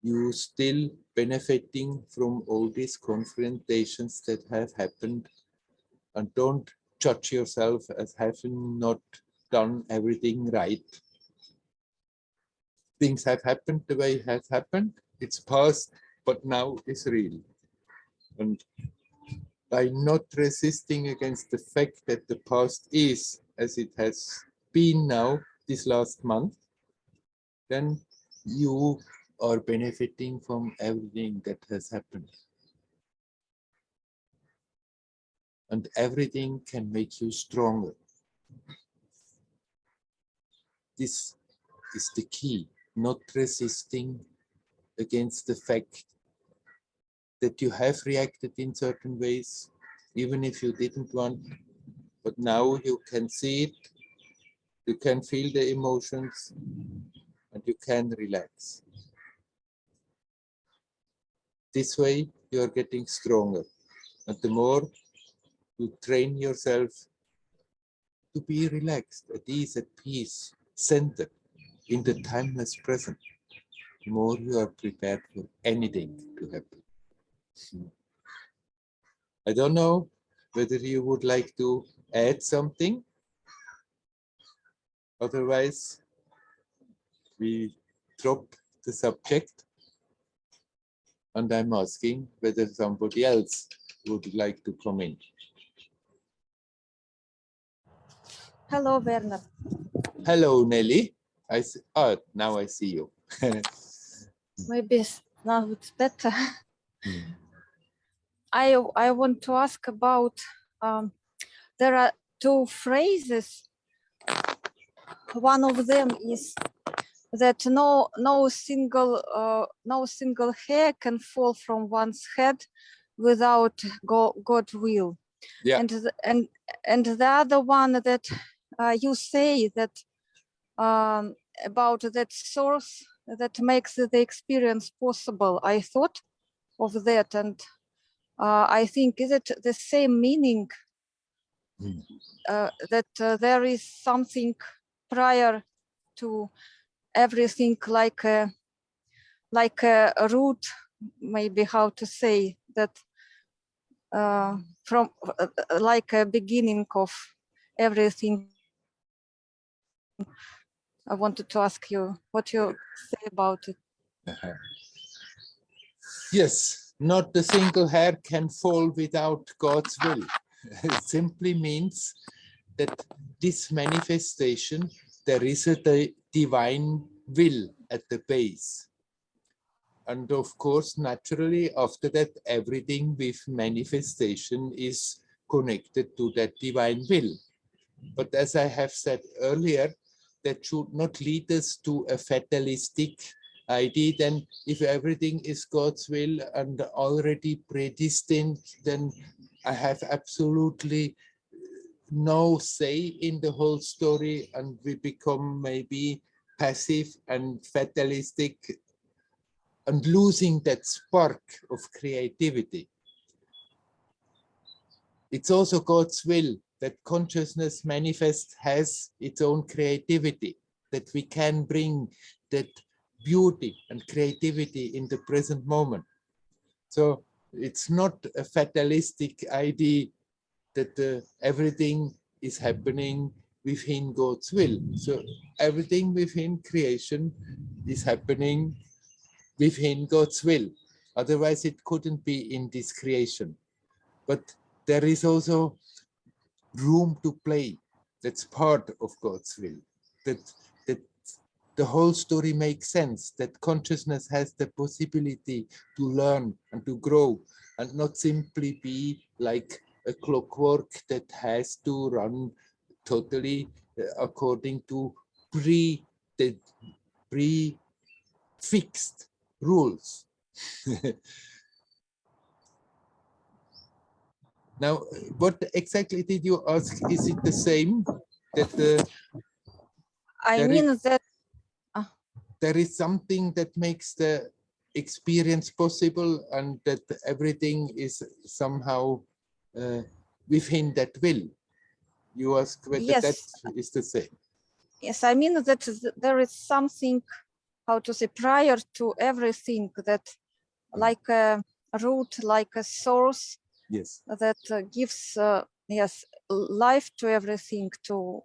you still benefiting from all these confrontations that have happened, and don't judge yourself as having not done everything right. Things have happened the way it has happened. It's past, but now is real. And by not resisting against the fact that the past is as it has been now this last month, then you are benefiting from everything that has happened. And everything can make you stronger. This is the key, not resisting against the fact that you have reacted in certain ways, even if you didn't want, but now you can see it, you can feel the emotions, and you can relax. This way, you are getting stronger. And the more you train yourself to be relaxed, at ease, at peace, centered in the timeless present, the more you are prepared for anything to happen. I don't know whether you would like to add something. Otherwise, we drop the subject. And I'm asking whether somebody else would like to come in. Hello, Werner. Hello, Nelly. Now I see you. Maybe now it's better. I want to ask about, there are two phrases. One of them is that no single hair can fall from one's head without God's will. Yeah. And the other one that you say that about that source that makes the experience possible. I thought of that, and I think, is it the same meaning that there is something prior to everything, like a root, maybe how to say that, from like a beginning of everything. I wanted to ask you what you say about it. Yes, not a single hair can fall without God's will. It simply means that this manifestation, there is a divine will at the base. And of course, naturally, after that, everything with manifestation is connected to that divine will. But as I have said earlier, that should not lead us to a fatalistic idea. Then if everything is God's will and already predestined, then I have absolutely no say in the whole story, and we become maybe passive and fatalistic and losing that spark of creativity. It's also God's will that consciousness manifest has its own creativity, that we can bring that beauty and creativity in the present moment. So it's not a fatalistic idea that everything is happening within God's will. So everything within creation is happening within God's will. Otherwise, it couldn't be in this creation. But there is also room to play. That's part of God's will. That the whole story makes sense, that consciousness has the possibility to learn and to grow and not simply be like a clockwork that has to run totally according to pre-fixed rules. Now, what exactly did you ask? Is it the same that I mean that there is something that makes the experience possible and that everything is somehow within that will? You ask whether yes, that is the same. yes, I mean that there is something, how to say, prior to everything, that like a root, like a source, Yes, that gives yes, life to everything, to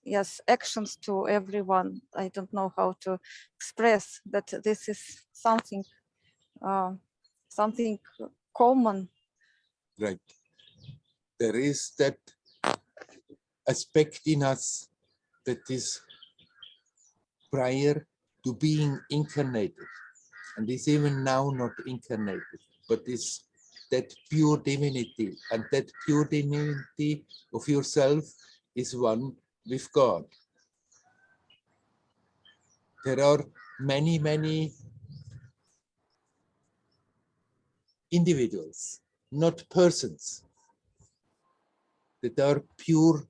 yes, actions to everyone. I don't know how to express that this is something something common. right. There is that aspect in us that is prior to being incarnated, and is even now not incarnated, but is that pure divinity, and that pure divinity of yourself is one with God. There are many, many individuals, not persons, that are pure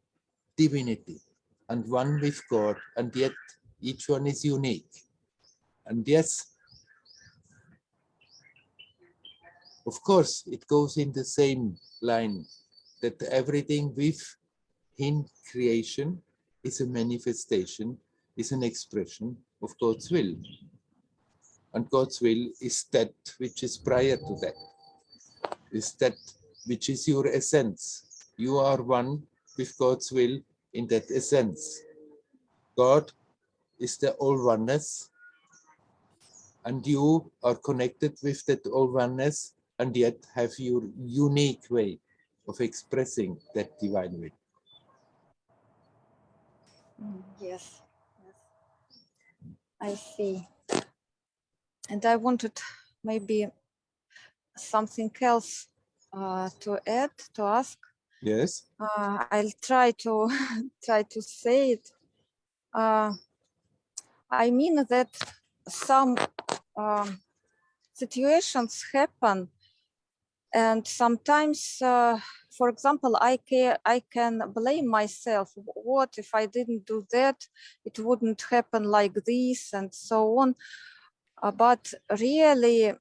divinity and one with God, and yet each one is unique. And yes, of course, it goes in the same line that everything within creation is a manifestation, is an expression of God's will. And God's will is that which is prior to that, is that which is your essence. You are one with God's will in that essence. God is the all oneness, and you are connected with that all oneness, and yet have your unique way of expressing that divine will. Yes, yes, I see. And I wanted maybe something else to add, to ask. Yes. I'll try to try to say it. I mean that some situations happen, and sometimes, for example, I can blame myself. What if I didn't do that? It wouldn't happen like this, and so on. But really,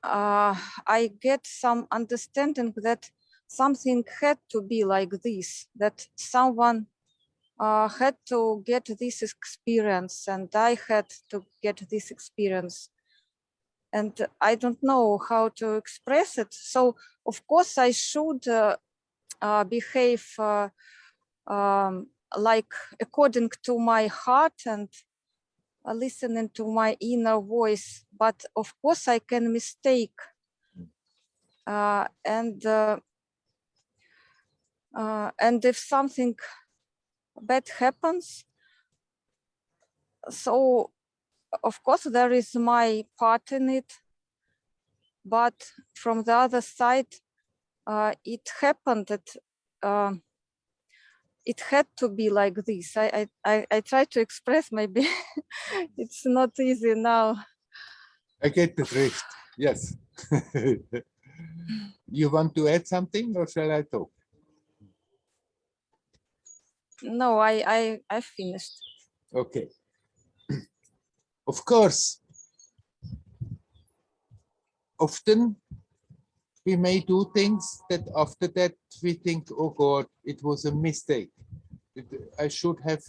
I get some understanding that something had to be like this, that someone had to get this experience, and I had to get this experience. And I don't know how to express it. So, of course, I should behave like according to my heart and listening to my inner voice. But of course, I can mistake. And if something bad happens, so of course there is my part in it, but from the other side, it happened that it had to be like this. I try to express, maybe it's not easy now. I get the drift. Yes. You want to add something, or shall I talk? No, I finished. Okay. Of course, often we may do things that after that we think, oh God, it was a mistake. I should have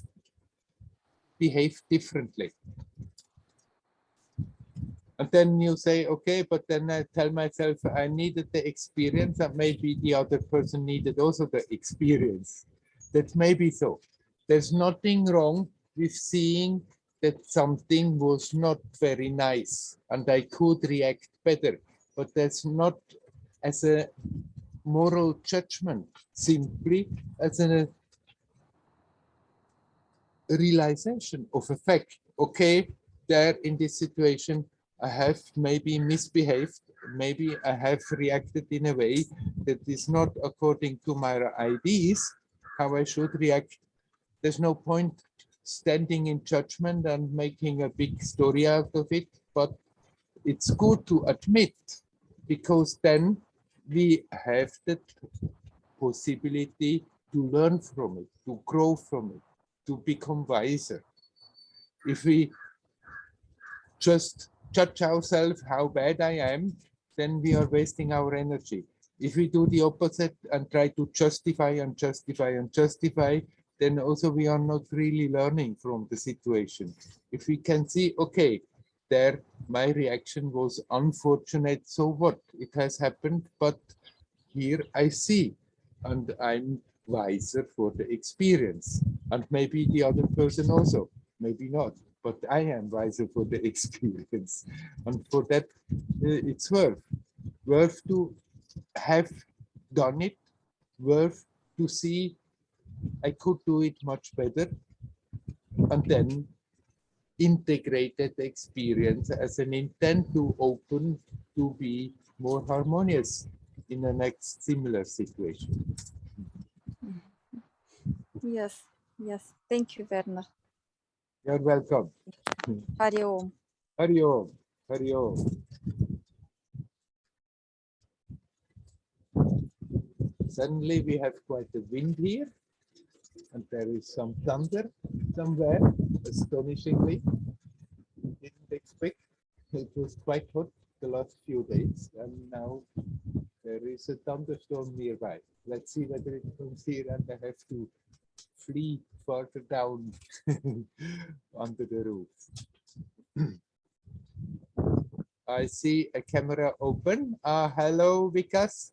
behaved differently. And then you say, okay, but then I tell myself I needed the experience, and maybe the other person needed also the experience. That may be so. There's nothing wrong with seeing that something was not very nice and I could react better, but that's not as a moral judgment, simply as a realization of a fact okay, there in this situation, I have maybe misbehaved, maybe I have reacted in a way that is not according to my ideas, how I should react. There's no point standing in judgment and making a big story out of it, but it's good to admit, because then we have the possibility to learn from it, to grow from it, to become wiser. If we just judge ourselves how bad I am, then we are wasting our energy. If we do the opposite and try to justify and justify and justify, then also we are not really learning from the situation. If we can see, okay, there my reaction was unfortunate, so what? It has happened, but here I see, and I'm wiser for the experience. And maybe the other person also, maybe not, but I am wiser for the experience. And for that, it's worth to have done it, worth to see I could do it much better, and then integrated experience as an intent to open to be more harmonious in the next similar situation. Yes, yes. Thank you, Werner. You're welcome. Hari Om. Hari Om. Hari Om. Suddenly we have quite a wind here, and there is some thunder somewhere, astonishingly. Didn't expect. It was quite hot the last few days, and now there is a thunderstorm nearby. Let's see whether it comes here and I have to flee further down under the roof. I see a camera open. Hello, Vikas.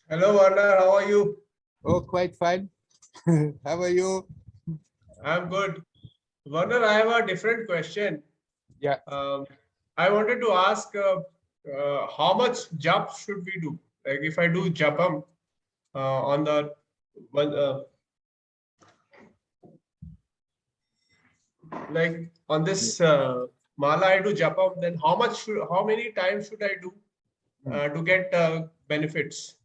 Hello, Werner. How are you? Oh, quite fine. How are you? I'm good. Werner, I have a different question. Yeah. I wanted to ask how much jump should we do? Like if I do japam on the one, like on this mala, I do japam. Then how many times should I do to get benefits?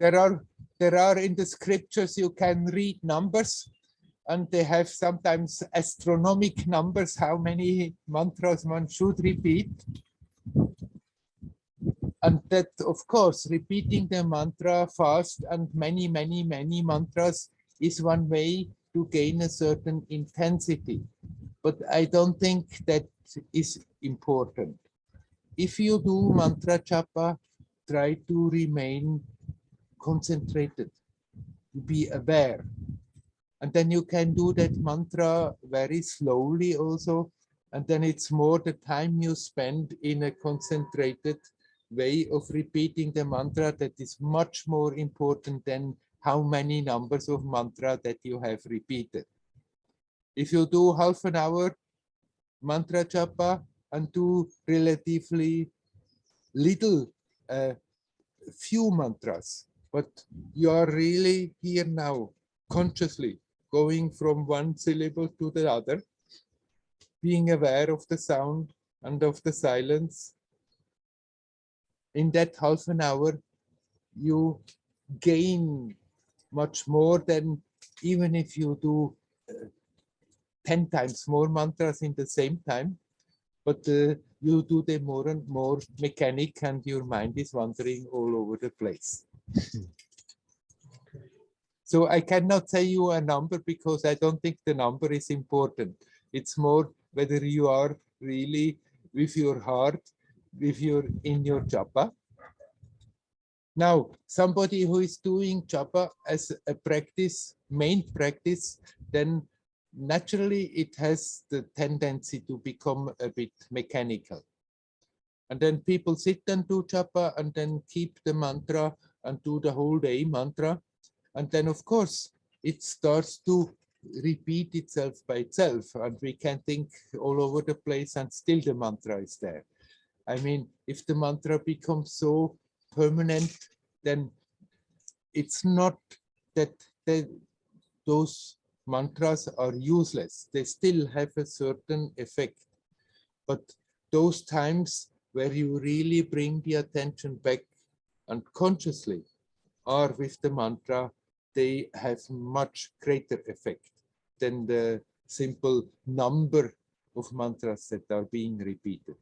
There are in the scriptures you can read numbers, and they have sometimes astronomical numbers how many mantras one should repeat. And that, of course, repeating the mantra fast and many mantras is one way to gain a certain intensity. But I don't think that is important. If you do mantra japa, try to remain concentrated, be aware. And then you can do that mantra very slowly also. And then it's more the time you spend in a concentrated way of repeating the mantra that is much more important than how many numbers of mantra that you have repeated. If you do half an hour mantra japa and do relatively little, few mantras, but you are really here now, consciously going from one syllable to the other, being aware of the sound and of the silence. In that half an hour, you gain much more than even if you do 10 times more mantras in the same time, but you do them more and more mechanic, and your mind is wandering all over the place. So I cannot say you a number because I don't think the number is important. It's more whether you are really with your heart, in your japa. Now, somebody who is doing japa as a practice, main practice, then naturally it has the tendency to become a bit mechanical. And then people sit and do japa and then keep the mantra and do the whole day mantra. And then, of course, it starts to repeat itself by itself, and we can think all over the place and still the mantra is there. I mean, if the mantra becomes so permanent, then it's not that those mantras are useless. They still have a certain effect. But those times where you really bring the attention back and consciously are with the mantra, they have much greater effect than the simple number of mantras that are being repeated.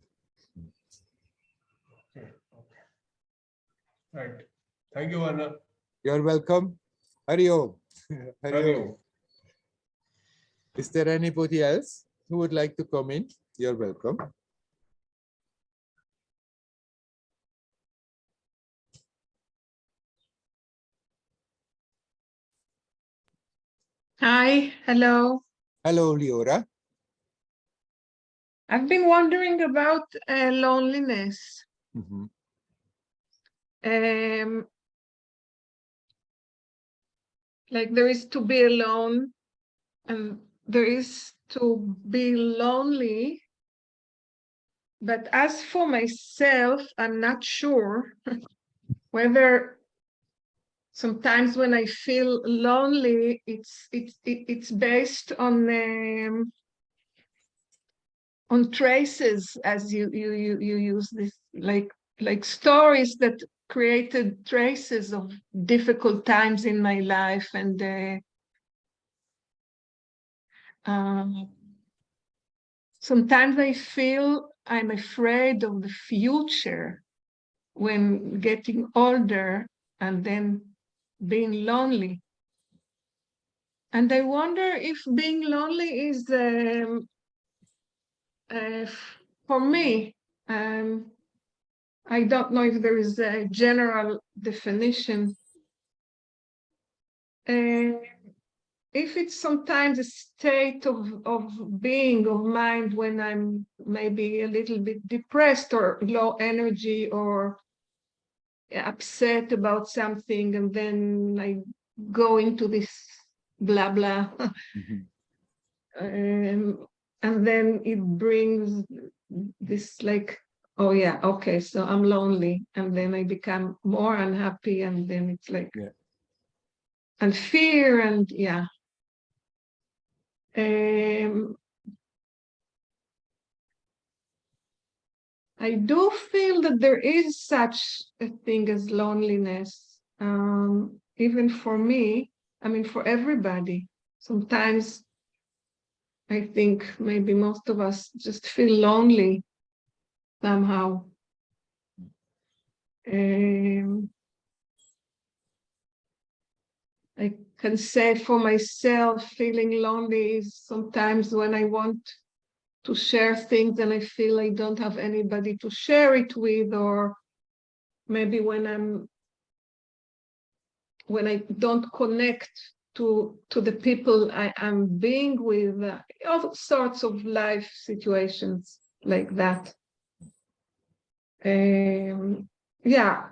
Okay. Right. Thank you, Werner. You're welcome. Hari Om. Hari Om. Is there anybody else who would like to come in? You're welcome. Hi, hello. Hello, Leora. I've been wondering about loneliness. Mm-hmm. Like there is to be alone and there is to be lonely. But as for myself, I'm not sure whether sometimes when I feel lonely, it's based on traces, as you use this, like stories that created traces of difficult times in my life, and sometimes I feel I'm afraid of the future when getting older and then being lonely. And I wonder if being lonely is for me, I don't know if there is a general definition. If it's sometimes a state of being, of mind, when I'm maybe a little bit depressed or low energy or upset about something, and then I go into this blah blah. Mm-hmm. And then it brings this like, oh yeah, okay, so I'm lonely, and then I become more unhappy, and then it's like, Yeah. and fear, and yeah. I do feel that there is such a thing as loneliness, even for me, I mean, for everybody. Sometimes I think maybe most of us just feel lonely somehow. I can say for myself, feeling lonely is sometimes when I want to share things and I feel I don't have anybody to share it with, or maybe when I don't connect to the people I am being with, all sorts of life situations like that. Yeah.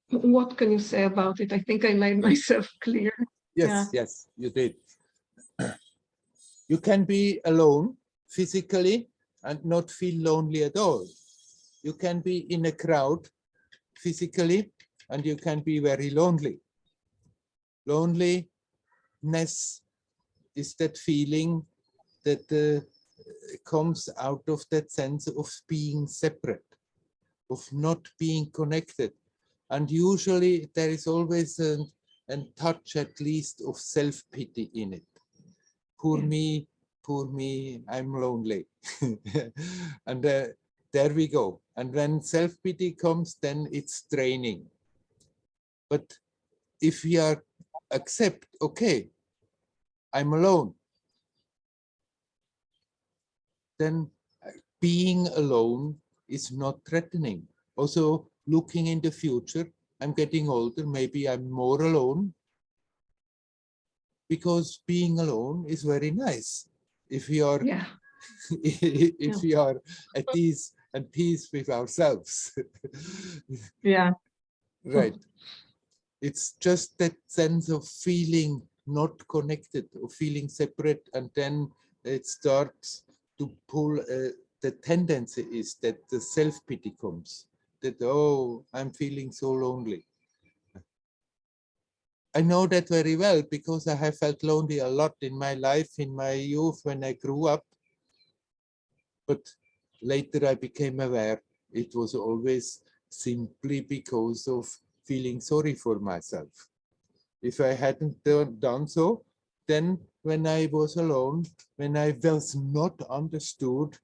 What can you say about it? I think I made myself clear. Yes, Yeah. yes, you did. You can be alone physically and not feel lonely at all. You can be in a crowd physically and you can be very lonely. Loneliness is that feeling that comes out of that sense of being separate, of not being connected. And usually there is always a touch at least of self-pity in it. Poor me, I'm lonely. And there we go. And when self-pity comes, then it's draining. But if we are accept, okay, I'm alone, then being alone is not threatening. Also, looking in the future, I'm getting older, maybe I'm more alone, because being alone is very nice. If we are, Yeah. if we are at ease and peace with ourselves. Yeah. Right. It's just that sense of feeling not connected or feeling separate, and then it starts to pull. The tendency is that the self-pity comes, that, oh, I'm feeling so lonely. I know that very well because I have felt lonely a lot in my life, in my youth, when I grew up. But later I became aware it was always simply because of feeling sorry for myself. If I hadn't done so, then when I was alone, when I was not understood,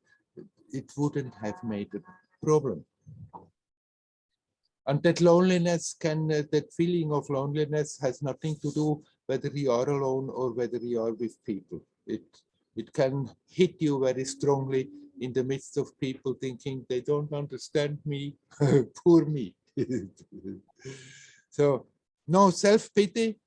it wouldn't have made a problem. And that loneliness that feeling of loneliness has nothing to do whether you are alone or whether you are with people. It can hit you very strongly in the midst of people thinking they don't understand me, poor me. So no self-pity,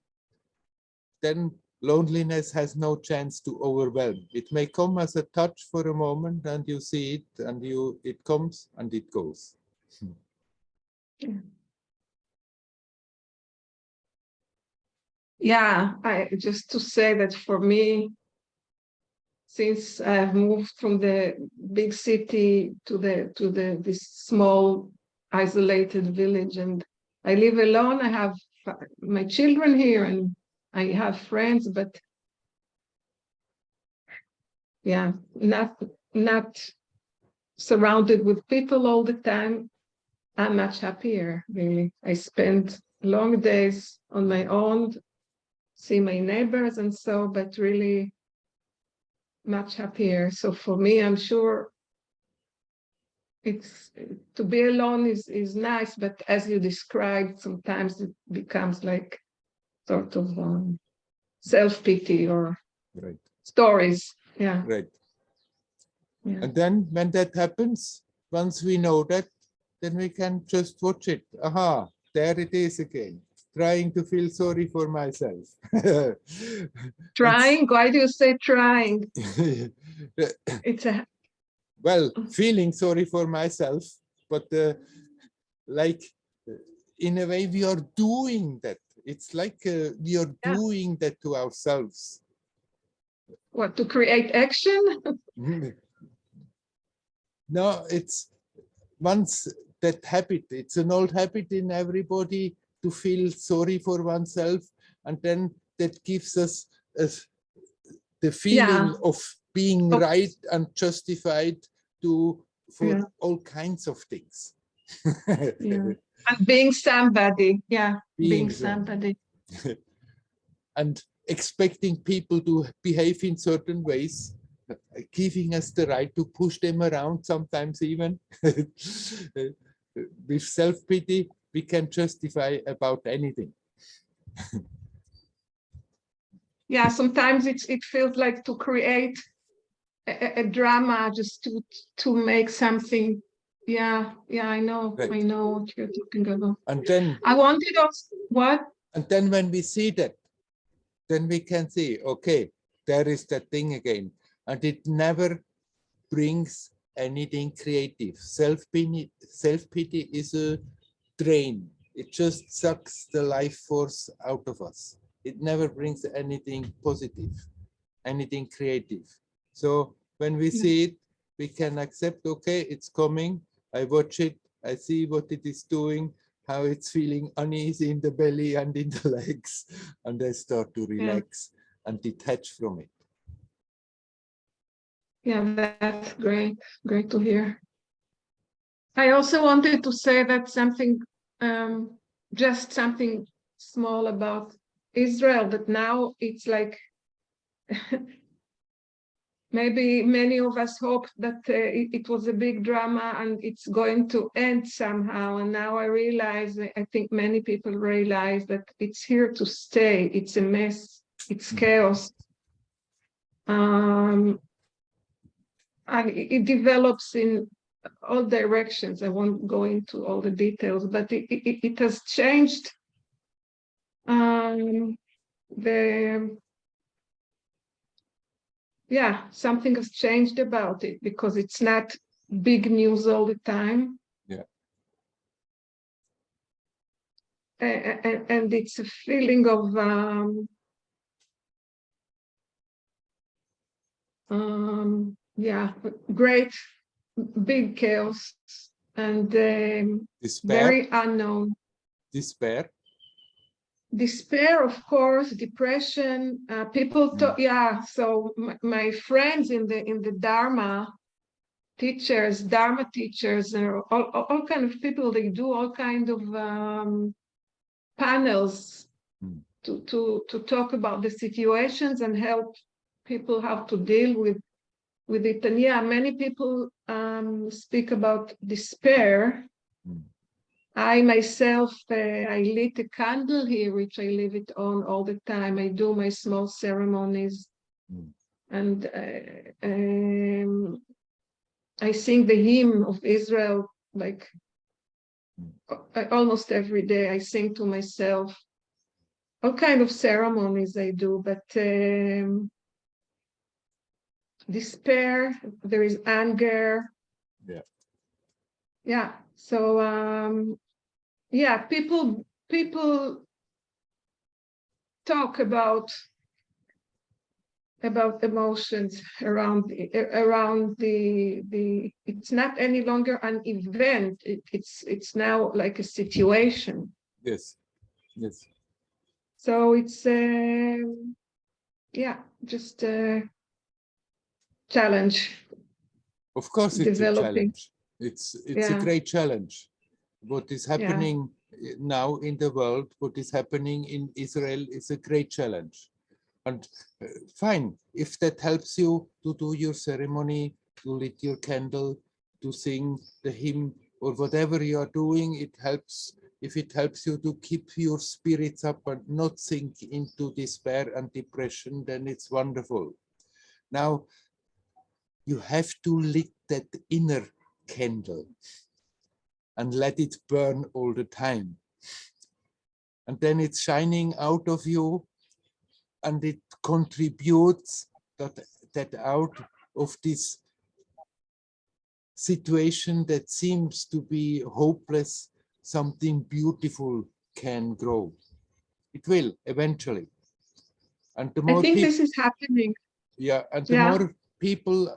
then loneliness has no chance to overwhelm. It may come as a touch for a moment and you see it and it comes and it goes. Yeah, I just to say that for me, since I've moved from the big city to this small isolated village, and I live alone, I have my children here and I have friends, but yeah, not surrounded with people all the time. I'm much happier, really. I spend long days on my own, see my neighbors and so, but really much happier. So for me, I'm sure it's to be alone is nice, but as you described, sometimes it becomes like sort of self-pity or Right. stories. Yeah. Right. Yeah. And then when that happens, once we know that, then we can just watch it. Aha, there it is again, trying to feel sorry for myself. Trying? Why do you say trying? It's a well, feeling sorry for myself, but like in a way we are doing that. It's like we are doing that to ourselves. what, to create action? No, it's once that habit, it's an old habit in everybody to feel sorry for oneself, and then that gives us the feeling of being right and justified for all kinds of things. And being somebody, being somebody. And expecting people to behave in certain ways, giving us the right to push them around sometimes even. With self-pity, we can justify about anything. Yeah, sometimes it feels like to create a drama just to make something. Yeah, I know, right. I know what you're talking about. And then I wanted also what? And then when we see that, then we can see, okay, there is that thing again. And it never brings anything creative. Self-pity is a drain. It just sucks the life force out of us. It never brings anything positive, anything creative. So when we see it, we can accept, okay, it's coming. I watch it. I see what it is doing, how it's feeling uneasy in the belly and in the legs. And I start to relax and detach from it. Yeah, that's great. Great to hear. I also wanted to say that something, just something small about Israel, that now it's like, maybe many of us hoped that it was a big drama and it's going to end somehow. And now I realize, I think many people realize that it's here to stay. It's a mess. It's chaos. And it develops in all directions. I won't go into all the details, but it has changed something has changed about it because it's not big news all the time. Yeah. And it's a feeling of great big chaos and Despair. very unknown. Despair. despair, of course, depression. People talk, yeah. So my friends in the Dharma teachers, and all kind of people, they do all kind of panels to talk about the situations and help people how to deal with it. And yeah, many people speak about despair. I myself, I lit a candle here, which I leave it on all the time. I do my small ceremonies, and I sing the hymn of Israel, like almost every day. I sing to myself. All kind of ceremonies I do, but despair, there is anger. Yeah. So yeah, people talk about emotions around the it's not any longer an event. It's now like a situation. Yes. So it's yeah, just a challenge. Of course, it's a challenge. It's a great challenge. What is happening now in the world, what is happening in Israel is a great challenge. And fine, if that helps you to do your ceremony, to lit your candle, to sing the hymn, or whatever you are doing, it helps. If it helps you to keep your spirits up and not sink into despair and depression, then it's wonderful. Now, you have to lit that inner candle and let it burn all the time. And then it's shining out of you, and it contributes that out of this situation that seems to be hopeless, something beautiful can grow. It will eventually. And the more I think this is happening. Yeah, and the more people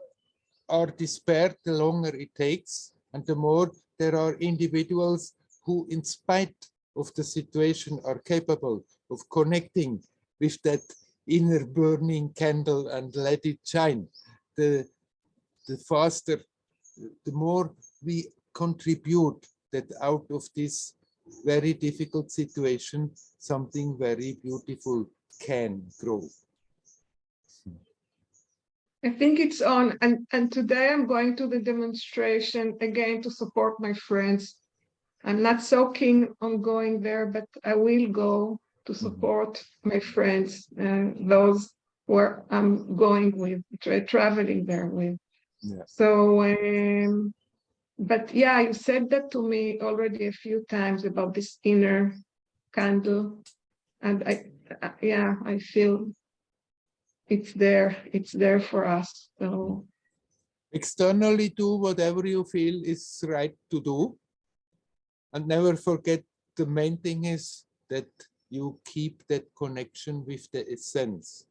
are despaired, the longer it takes, and the more there are individuals who, in spite of the situation, are capable of connecting with that inner burning candle and let it shine. The faster, the more we contribute that out of this very difficult situation, something very beautiful can grow. I think it's on, and today I'm going to the demonstration again to support my friends. I'm not so keen on going there, but I will go to support my friends, those where I'm going with, traveling there with. So, but yeah, you said that to me already a few times about this inner candle, and I feel it's there for us. So externally do whatever you feel is right to do, and never forget the main thing is that you keep that connection with the essence,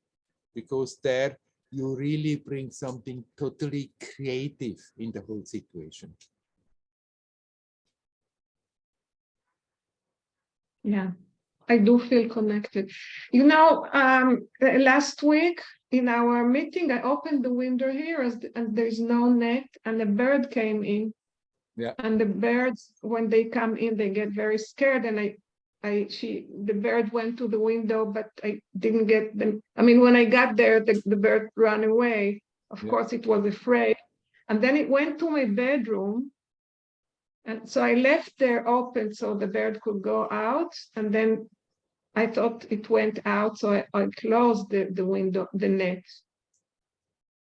because there you really bring something totally creative in the whole situation. yeah, I do feel connected. You know, last week in our meeting, I opened the window here and there's no net, and a bird came in. Yeah. And the birds, when they come in, they get very scared. And the bird went to the window, but I didn't get them. I mean, when I got there, the bird ran away. Of course, it was afraid. And then it went to my bedroom. And so I left there open so the bird could go out. And then I thought it went out. So I closed the window, the net.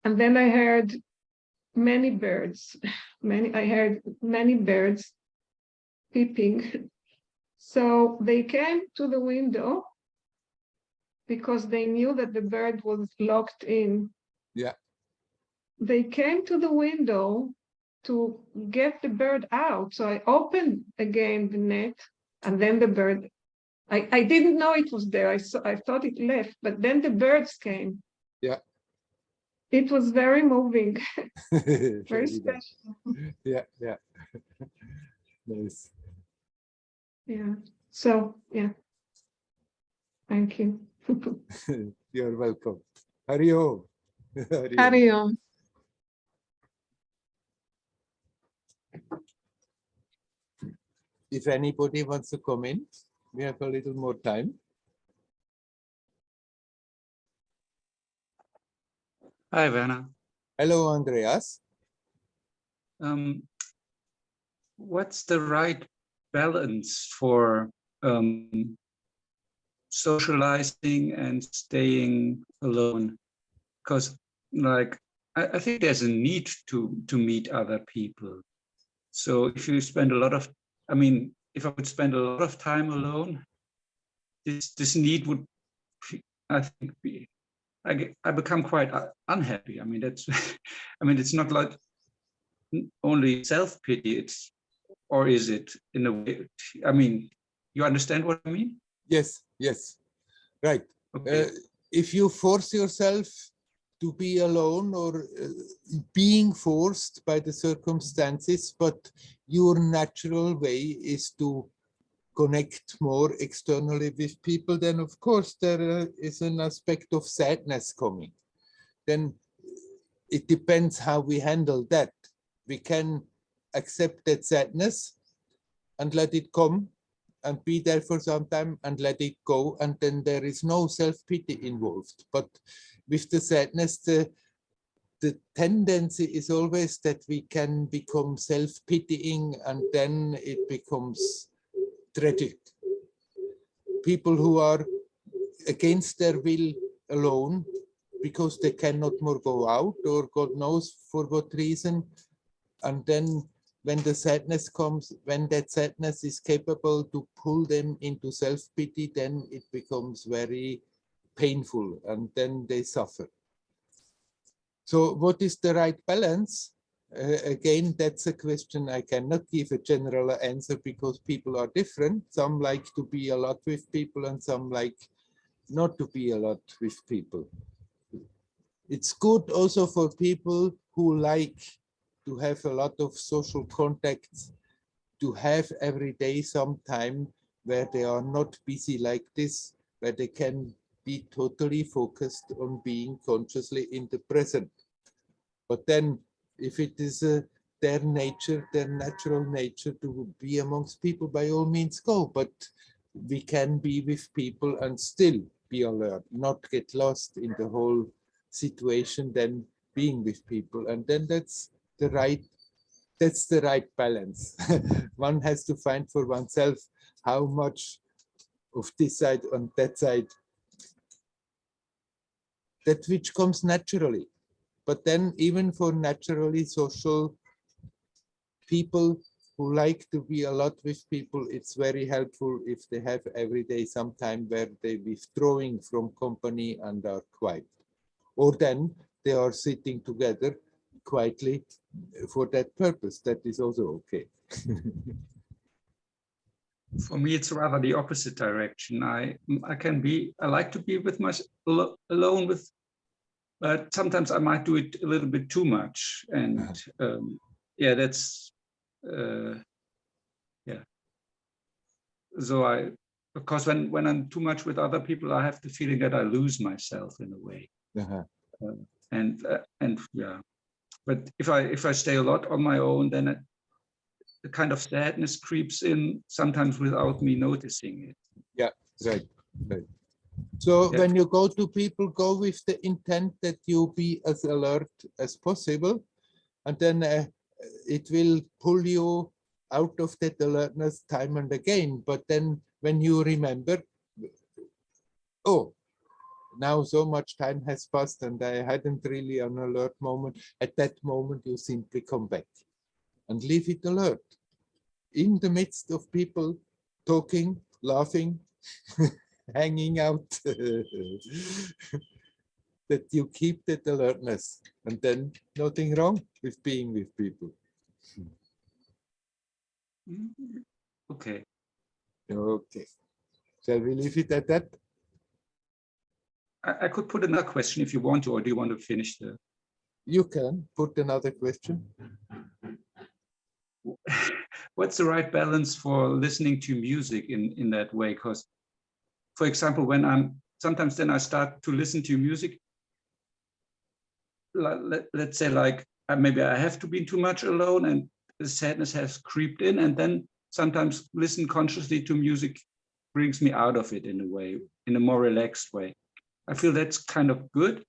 And then I heard many birds, I heard many birds peeping. So they came to the window because they knew that the bird was locked in. Yeah. They came to the window to get the bird out. So I opened again the net, and then the bird, I didn't know it was there. I thought it left, but then the birds came. Yeah. It was very moving. Very special. Yeah. Nice. Yeah. So, yeah. Thank you. You're welcome. Hari Om. Hari Om. Hari Om. If anybody wants to come in, we have a little more time. Hi, Werner. Hello, Andreas. What's the right balance for socializing and staying alone? Because, like, I think there's a need to meet other people. So if you spend a lot of, I mean, if I would spend a lot of time alone, this need would, I think, be. I become quite unhappy. I mean, that's, I mean, it's not like only self-pity, it's, or is it in a way, I mean, you understand what I mean? Yes, yes, right. Okay. If you force yourself to be alone or being forced by the circumstances, but your natural way is to connect more externally with people, then of course there is an aspect of sadness coming. Then it depends how we handle that. We can accept that sadness and let it come and be there for some time and let it go, and then there is no self-pity involved. But with the sadness, the tendency is always that we can become self-pitying, and then it becomes tragic. People who are against their will alone because they cannot more go out, or God knows for what reason, and then when the sadness comes, when that sadness is capable to pull them into self-pity, then it becomes very painful and then they suffer. So what is the right balance? Again, that's a question I cannot give a general answer because people are different. Some like to be a lot with people and some like not to be a lot with people. It's good also for people who like to have a lot of social contacts, to have every day some time where they are not busy like this, where they can be totally focused on being consciously in the present. But then if it is their nature, their natural nature to be amongst people, by all means go, but we can be with people and still be alert, not get lost in the whole situation, then being with people. And then that's the right balance. One has to find for oneself how much of this side and that side, that which comes naturally. But then even for naturally social people who like to be a lot with people, it's very helpful if they have every day some time where they withdrawing from company and are quiet. Or then they are sitting together quietly for that purpose. That is also okay. For me, it's rather the opposite direction. I like to be with alone with, but sometimes I might do it a little bit too much. And yeah, that's, yeah. So because when I'm too much with other people, I have the feeling that I lose myself in a way. And yeah, but if I stay a lot on my own, then the kind of sadness creeps in sometimes without me noticing it. Yeah, right. So Yeah. when you go to people, go with the intent that you be as alert as possible, and then it will pull you out of that alertness time and again. But then when you remember, oh, now so much time has passed and I hadn't really an alert moment, at that moment you simply come back and leave it alert. In the midst of people talking, laughing, hanging out, that you keep that alertness, and then nothing wrong with being with people. Okay. Okay. Shall we leave it at that? I could put another question if you want to, or do you want to finish the? You can put another question. What's the right balance for listening to music in that way? Because for example, when I'm sometimes then I start to listen to music. Let's say like maybe I have to be too much alone and the sadness has creeped in, and then sometimes listen consciously to music brings me out of it in a way, in a more relaxed way. I feel that's kind of good,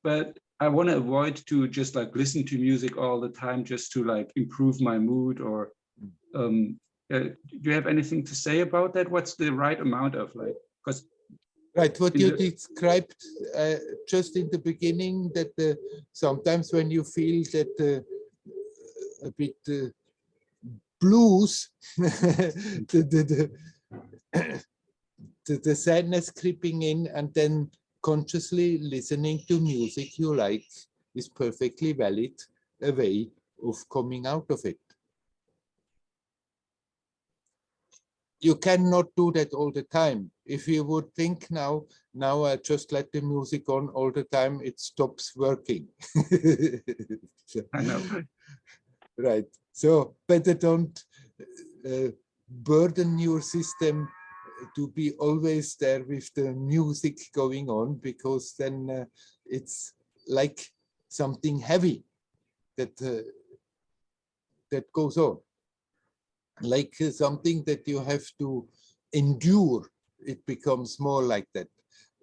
but I want to avoid to just like listen to music all the time just to like improve my mood or do you have anything to say about that? What's the right amount of like, because right, what you described just in the beginning, that sometimes when you feel that a bit blues, the sadness creeping in, and then consciously listening to music you like is perfectly valid a way of coming out of it. You cannot do that all the time. If you would think now I just let the music on all the time, it stops working. I know. Right. So better don't burden your system to be always there with the music going on, because then it's like something heavy that that goes on, like something that you have to endure. It becomes more like that.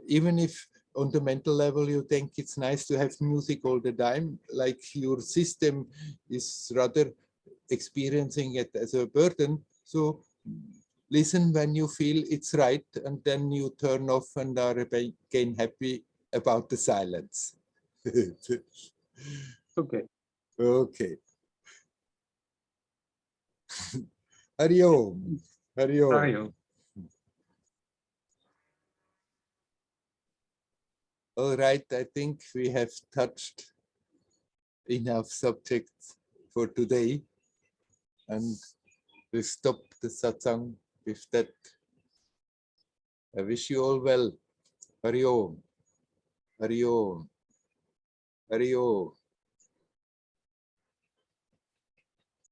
Even if on the mental level you think it's nice to have music all the time, like your system is rather experiencing it as a burden. So listen when you feel it's right, and then you turn off and are again happy about the silence. Okay. Okay. Hari Om. Hari Om. Dario. All right, I think we have touched enough subjects for today, and we stop the satsang with that. I wish you all well. Hari Om. Hari Om. Hari Om.